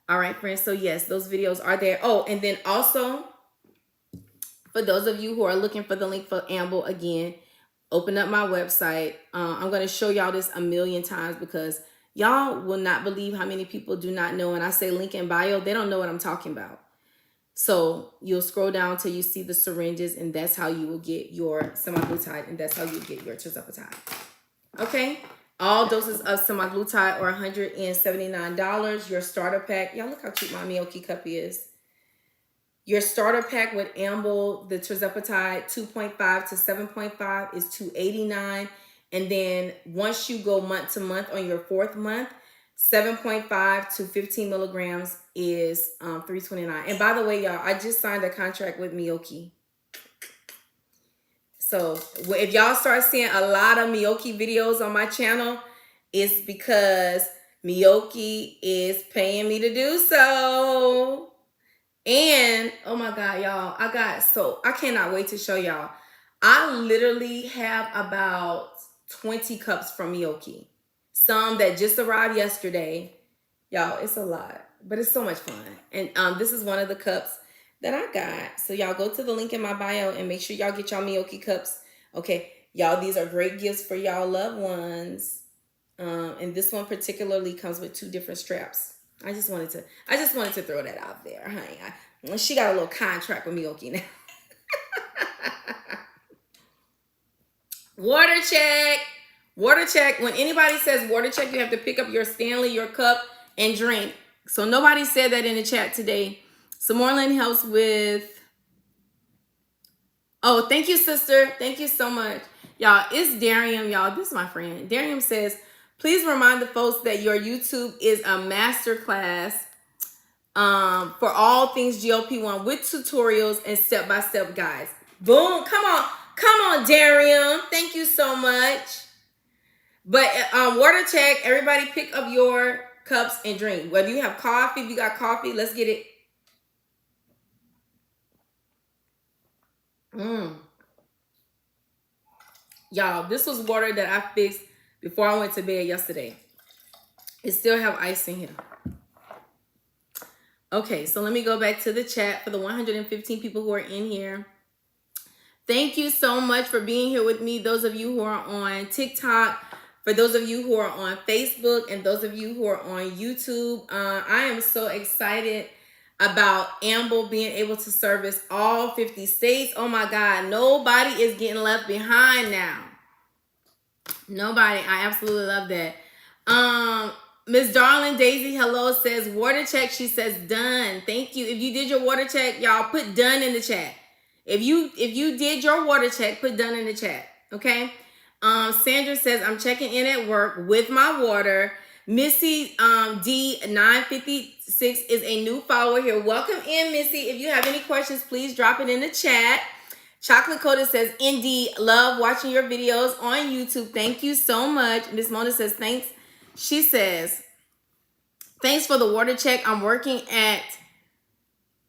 All right, friends. So yes, those videos are there. Oh, and then also, for those of you who are looking for the link for Amble, again, open up my website. I'm going to show y'all this a million times because y'all will not believe how many people do not know. And I say link in bio, they don't know what I'm talking about. So you'll scroll down till you see the syringes, and that's how you will get your semaglutide, and that's how you get your tirzepatide. Okay. All doses of semaglutide are $179. Your starter pack, y'all look how cute my Miyoki cup is. Your starter pack with Amble, the tirzepatide 2.5 to 7.5 is $289. And then once you go month to month on your 4th month, 7.5 to 15 milligrams is $329. And by the way, y'all, I just signed a contract with Miyoki. So if y'all start seeing a lot of Miyoki videos on my channel, it's because Miyoki is paying me to do so. And oh my God, y'all, I cannot wait to show y'all. I literally have about 20 cups from Miyoki. Some that just arrived yesterday. Y'all, it's a lot, but it's so much fun. And this is one of the cups that I got. So y'all go to the link in my bio and make sure y'all get y'all Miyoki cups. Okay, y'all, these are great gifts for y'all loved ones. And this one particularly comes with 2 different straps. I just wanted to throw that out there, honey. She got a little contract with Miyoki now. Water check. Water check. When anybody says water check, you have to pick up your Stanley, your cup, and drink. So nobody said that in the chat today. Samorlin helps with... Oh, thank you, sister. Thank you so much. Y'all, it's Darium, y'all. This is my friend. Darium says, please remind the folks that your YouTube is a masterclass for all things GLP-1 with tutorials and step-by-step guides. Boom. Come on, Darium. Thank you so much. But water check. Everybody pick up your cups and drink. Whether you have coffee, if you got coffee, let's get it. Y'all, this was water that I fixed before I went to bed yesterday. It still have ice in here. Okay, so let me go back to the chat for the 115 people who are in here. Thank you so much for being here with me. Those of you who are on TikTok, for those of you who are on Facebook, and those of you who are on YouTube. I am so excited about Amble being able to service all 50 states. Oh my God, nobody is getting left behind now. Nobody. I absolutely love that. Miss Darling Daisy, hello, says water check. She says done. Thank you. If you did your water check, y'all put done in the chat. If you did your water check, put done in the chat. Okay. Sandra says I'm checking in at work with my water. Missy D956 is a new follower here. Welcome in, Missy. If you have any questions, please drop it in the chat. Chocolate Coated says, indeed, love watching your videos on YouTube. Thank you so much. Miss Mona says, thanks. She says, thanks for the water check. I'm working at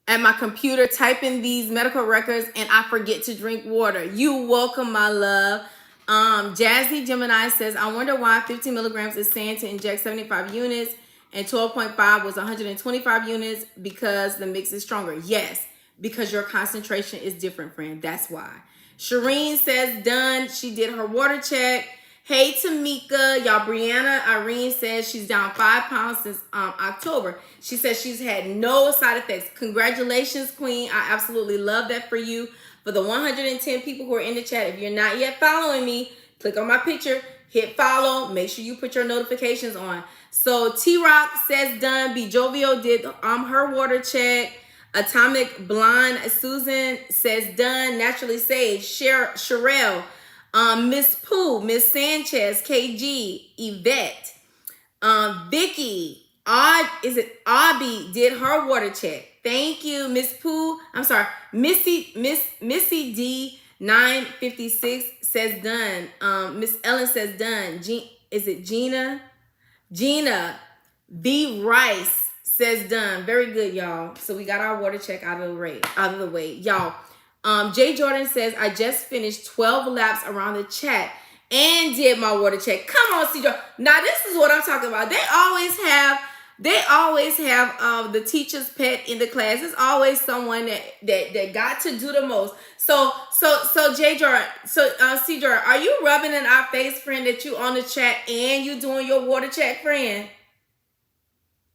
my computer, typing these medical records, and I forget to drink water. You welcome, my love. Jazzy Gemini says, I wonder why 50 milligrams is saying to inject 75 units and 12.5 was 125 units because the mix is stronger. Yes, because your concentration is different, friend. That's why. Shireen says, done. She did her water check. Hey, Tamika. Y'all, Brianna Irene says she's down 5 pounds since October. She says she's had no side effects. Congratulations, Queen. I absolutely love that for you. For the 110 people who are in the chat, if you're not yet following me, click on my picture, hit follow, make sure you put your notifications on. So T-Rock says done. B Jovial did her water check. Atomic Blonde Susan says done. Naturally Sage, Sherelle, Miss Pooh, Miss Sanchez, KG, Yvette, Vicky, Abby did her water check. Thank you, Miss Pooh. I'm sorry, Missy D956 says done. Miss Ellen says done. Is it Gina? Gina B Rice says done. Very good, y'all. So we got our water check out of the way, y'all. Jay Jordan says I just finished 12 laps around the chat and did my water check. Come on, C. Now this is what I'm talking about. They always have the teacher's pet in the class. There's always someone that got to do the most. So Jay Jordan, C. Jordan, are you rubbing in our face, friend, that you on the chat and you doing your water check, friend?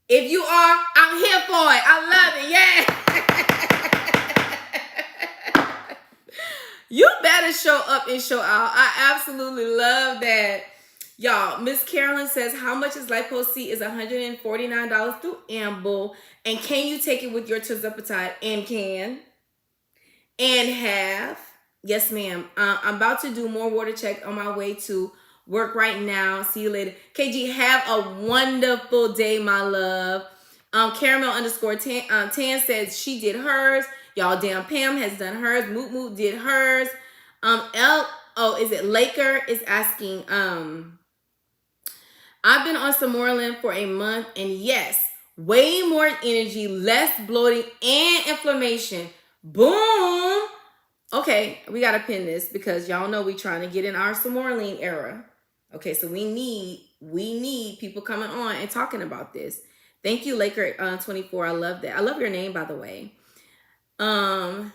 If you are, I'm here for it. I love it. Yeah. You better show up and show out. I absolutely love that. Y'all, Miss Carolyn says, how much is Lipo-C? Is $149 through Amble. And can you take it with your tirzepatide? And can. And have. Yes, ma'am. I'm about to do more water check on my way to work right now. See you later. KG, have a wonderful day, my love. Caramel underscore Tan says she did hers. Y'all, damn, Pam has done hers. Moot Moot did hers. Is it Laker is asking, I've been on Samorlin for a month, and yes, way more energy, less bloating and inflammation. Boom. Okay, we gotta pin this because y'all know we trying to get in our Somorline era. Okay, so we need people coming on and talking about this. Thank you, Laker 24. I love that. I love your name, by the way. I'm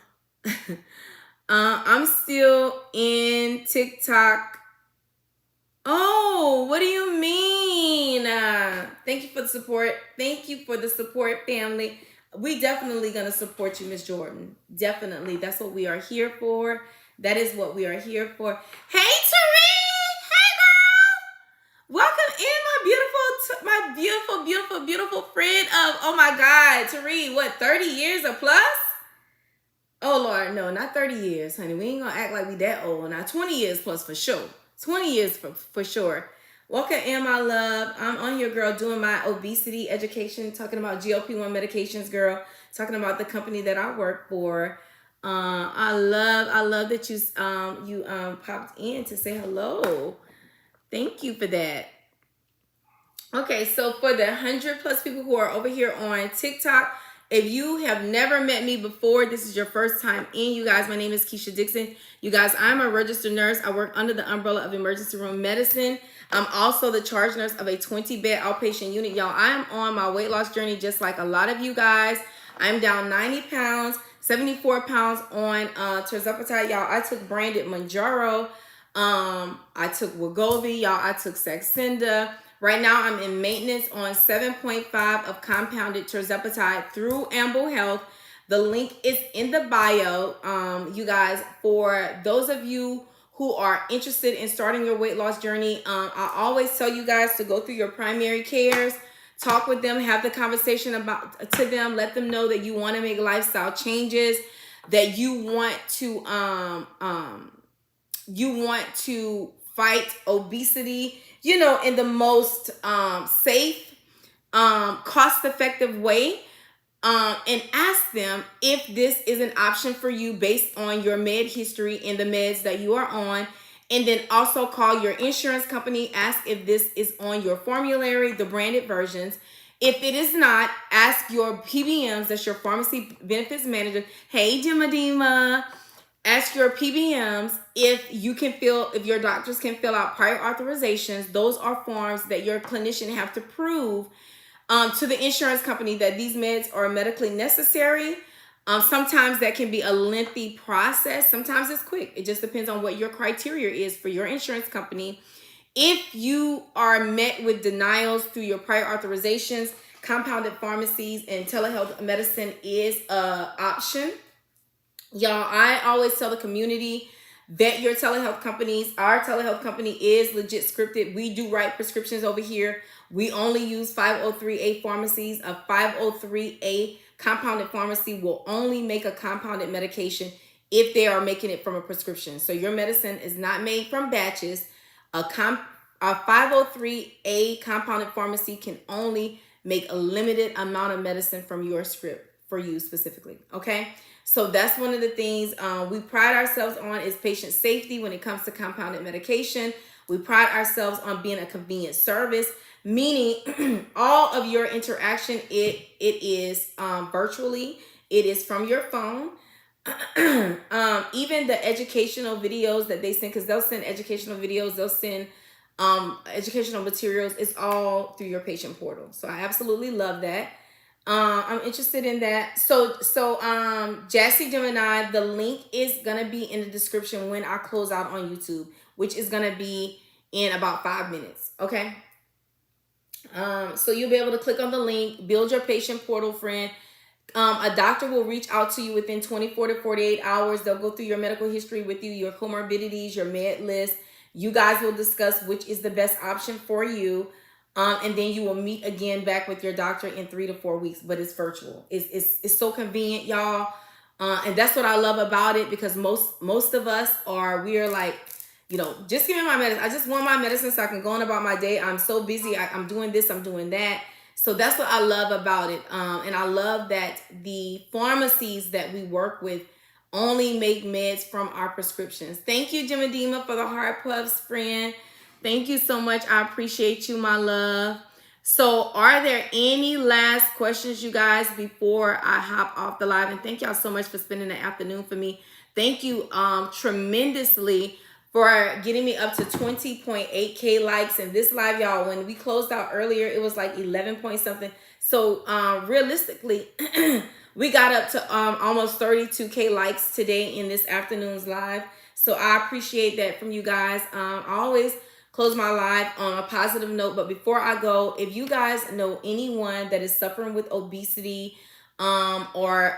still in TikTok. Oh, what do you mean? Thank you for the support. Thank you for the support, family. We definitely gonna support you, Miss Jordan. Definitely. That's what we are here for. That is what we are here for. Hey, Therese! Hey, girl! Welcome in, my beautiful friend of, oh my God, Therese, what, 30 years or plus? Oh, Lord, no, not 30 years, honey. We ain't gonna act like we that old. Now, 20 years plus for sure. 20 years for sure. Welcome in, my love. I'm on here, girl, doing my obesity education, talking about GLP-1 medications, girl, talking about the company that I work for. I love that you popped in to say hello. Thank you for that. Okay, so for the 100 plus people who are over here on TikTok, if you have never met me before, this is your first time in, you guys, my name is KEASHA DiXon. You guys, I'm a registered nurse. I work under the umbrella of emergency room medicine. I'm also the charge nurse of a 20-bed outpatient unit. Y'all, I am on my weight loss journey just like a lot of you guys. I'm down 90 pounds, 74 pounds on tirzepatide. Y'all, I took branded Mounjaro. I took Wegovy. Y'all, I took Saxenda. Right now, I'm in maintenance on 7.5 of compounded tirzepatide through Amble Health. The link is in the bio. You guys, for those of you who are interested in starting your weight loss journey, I always tell you guys to go through your primary cares, talk with them, have the conversation to them, let them know that you want to make lifestyle changes, that you want to fight obesity, you know, in the most safe, cost-effective way, and ask them if this is an option for you based on your med history and the meds that you are on. And then also call your insurance company, ask if this is on your formulary, the branded versions. If it is not, ask your PBMs, that's your pharmacy benefits manager. Hey, Dima. Ask your PBMs if your doctors can fill out prior authorizations. Those are forms that your clinician have to prove to the insurance company that these meds are medically necessary. Sometimes that can be a lengthy process. Sometimes it's quick. It just depends on what your criteria is for your insurance company. If you are met with denials through your prior authorizations, compounded pharmacies and telehealth medicine is an option. Y'all, I always tell the community that your telehealth companies, our telehealth company is legit scripted. We do write prescriptions over here. We only use 503A pharmacies. A 503A compounded pharmacy will only make a compounded medication if they are making it from a prescription. So your medicine is not made from batches. A 503A compounded pharmacy can only make a limited amount of medicine from your script for you specifically, okay? So that's one of the things we pride ourselves on is patient safety when it comes to compounded medication. We pride ourselves on being a convenient service, meaning all of your interaction, it is virtually. It is from your phone. Even the educational videos that they send, because they'll send educational videos, they'll send educational materials. It's all through your patient portal. So I absolutely love that. I'm interested in that. So Jassy Gemini, the link is gonna be in the description when I close out on YouTube, which is gonna be in about 5 minutes. Okay. So you'll be able to click on the link, build your patient portal, friend. A doctor will reach out to you within 24 to 48 hours. They'll go through your medical history with you, your comorbidities, your med list. You guys will discuss which is the best option for you. And then you will meet again back with your doctor in 3 to 4 weeks, but it's virtual. It's so convenient, y'all. And that's what I love about it, because most of us we are like, you know, just give me my medicine. I just want my medicine so I can go on about my day. I'm so busy. I'm doing this, I'm doing that. So that's what I love about it. And I love that the pharmacies that we work with only make meds from our prescriptions. Thank you, Jimadima, for the heart puffs, friend. Thank you so much. I appreciate you, my love. So are there any last questions, you guys, before I hop off the live? And thank y'all so much for spending the afternoon for me. Thank you tremendously for getting me up to 20.8K likes in this live, y'all. When we closed out earlier, it was like 11 point something. So realistically, we got up to almost 32K likes today in this afternoon's live. So I appreciate that from you guys. I always close my live on a positive note. But before I go, if you guys know anyone that is suffering with obesity or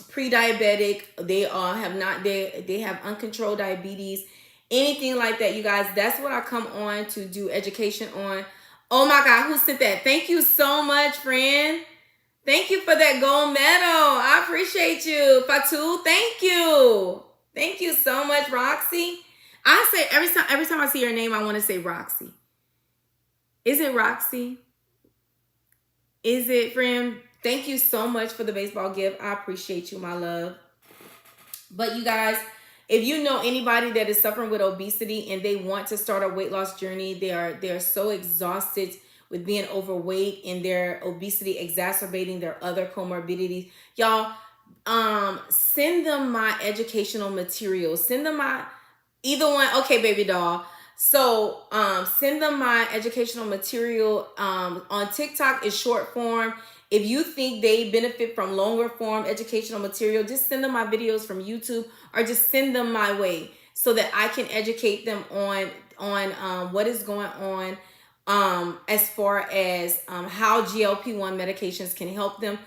pre-diabetic, they have uncontrolled diabetes, anything like that, you guys, that's what I come on to do education on. Oh my God, who sent that? Thank you so much, friend. Thank you for that gold medal. I appreciate you. Fatou, thank you. Thank you so much, Roxy. I say every time I see your name, I want to say Roxy. Is it Roxy? Is it, friend? Thank you so much for the baseball gift. I appreciate you, my love. But you guys, if you know anybody that is suffering with obesity and they want to start a weight loss journey, they are so exhausted with being overweight and their obesity exacerbating their other comorbidities. Y'all, send them my educational materials. Send them my either one. Okay, baby doll. So send them my educational material. On TikTok is short form. If you think they benefit from longer form educational material, just send them my videos from YouTube or just send them my way so that I can educate them on what is going on as far as how GLP-1 medications can help them.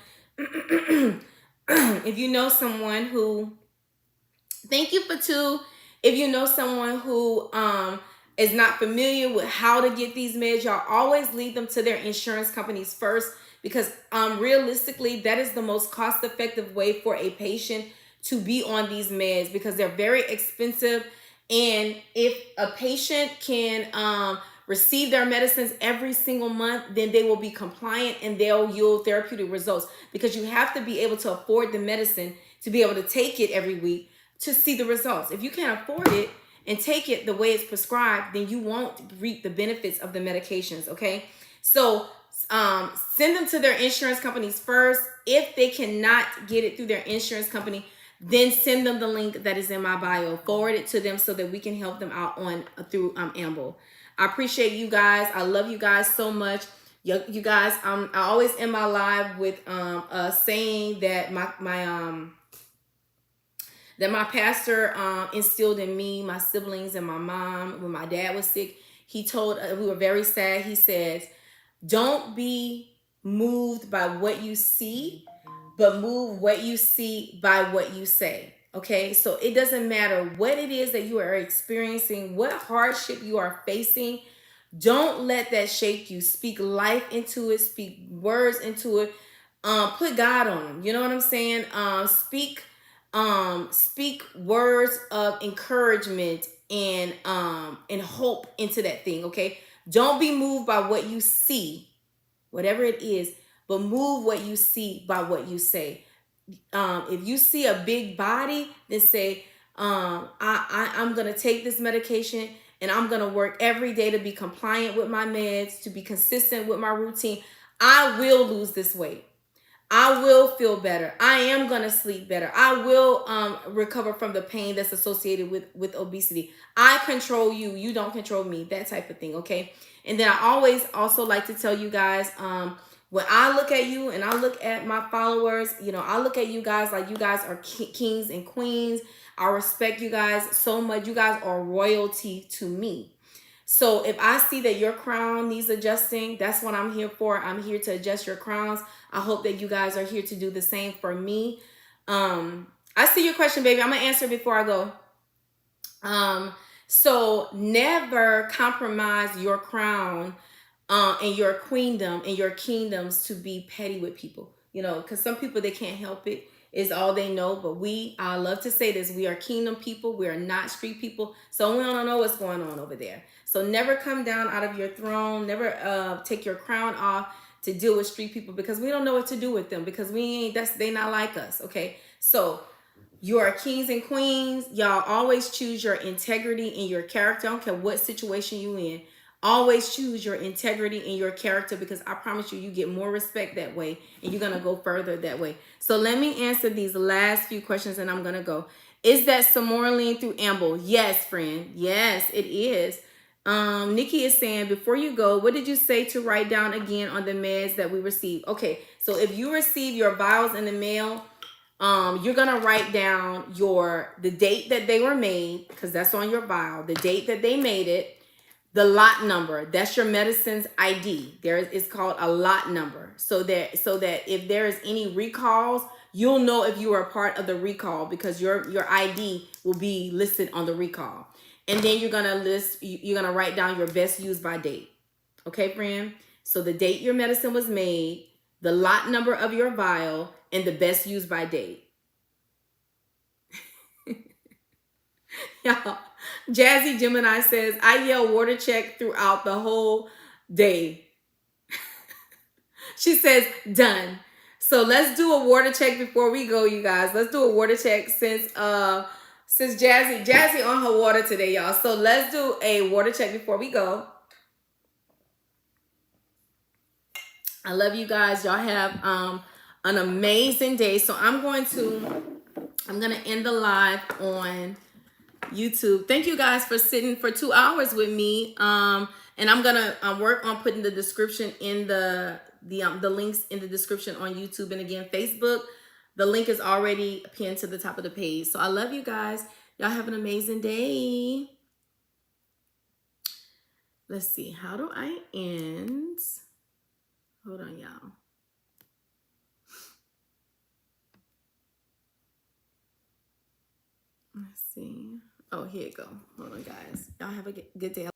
If you know someone who, thank you for two. If you know someone who is not familiar with how to get these meds, y'all always lead them to their insurance companies first, because realistically, that is the most cost-effective way for a patient to be on these meds, because they're very expensive. And if a patient can receive their medicines every single month, then they will be compliant and they'll yield therapeutic results, because you have to be able to afford the medicine to be able to take it every week to see the results. If you can't afford it and take it the way it's prescribed, then you won't reap the benefits of the medications, okay? So send them to their insurance companies first. If they cannot get it through their insurance company, then send them the link that is in my bio. Forward it to them so that we can help them out through Amble. I appreciate you guys. I love you guys so much. You guys, I always end my live with saying that my pastor instilled in me, my siblings, and my mom. When my dad was sick, he told we were very sad. He says, don't be moved by what you see, but move what you see by what you say. Okay, so it doesn't matter what it is that you are experiencing, what hardship you are facing. Don't let that shake you. Speak life into it. Speak words into it. Put God on them. You know what I'm saying? Speak words of encouragement and hope into that thing. Okay, don't be moved by what you see, whatever it is, but move what you see by what you say. If you see a big body, then say, I'm going to take this medication and I'm going to work every day to be compliant with my meds, to be consistent with my routine. I will lose this weight. I will feel better. I am going to sleep better. I will recover from the pain that's associated with obesity. I control you. You don't control me. That type of thing, okay? And then I always also like to tell you guys, when I look at you and I look at my followers, I look at you guys like you guys are kings and queens. I respect you guys so much. You guys are royalty to me. So if I see that your crown needs adjusting, that's what I'm here for. I'm here to adjust your crowns. I hope that you guys are here to do the same for me. I see your question, baby. I'm going to answer before I go. So never compromise your crown and your queendom and your kingdoms to be petty with people. Because some people, they can't help it. Is all they know. But I love to say this, we are kingdom people. We are not street people. So we don't know what's going on over there. So never come down out of your throne. Never take your crown off to deal with street people, because we don't know what to do with them, because they not like us. Okay. So you are kings and queens. Y'all always choose your integrity and your character. I don't care what situation you in. Always choose your integrity and your character, because I promise you, you get more respect that way and you're going to go further that way. So let me answer these last few questions and I'm going to go. Is that Samorline through Amble? Yes, friend. Yes, it is. Nikki is saying, before you go, what did you say to write down again on the meds that we received? Okay, so if you receive your vials in the mail, you're gonna write down the date that they were made, because that's on your vial, the date that they made it, the lot number, that's your medicine's ID. It's called a lot number, so that if there is any recalls, you'll know if you are a part of the recall, because your ID will be listed on the recall. And then you're gonna write down your best use by date. Okay, friend? So the date your medicine was made, the lot number of your vial, and the best use by date. Y'all, Jazzy Gemini says, I yell water check throughout the whole day. She says, done. So let's do a water check before we go, you guys. Let's do a water check since Jazzy on her water today, y'all. So let's do a water check before we go. I love you guys. Y'all have an amazing day. So I'm gonna end the live on YouTube. Thank you guys for sitting for 2 hours with me. And I'm gonna work on putting the description in the links in the description on YouTube, and again Facebook. The link is already pinned to the top of the page. So I love you guys. Y'all have an amazing day. Let's see. How do I end? Hold on, y'all. Let's see. Oh, here you go. Hold on, guys. Y'all have a good day.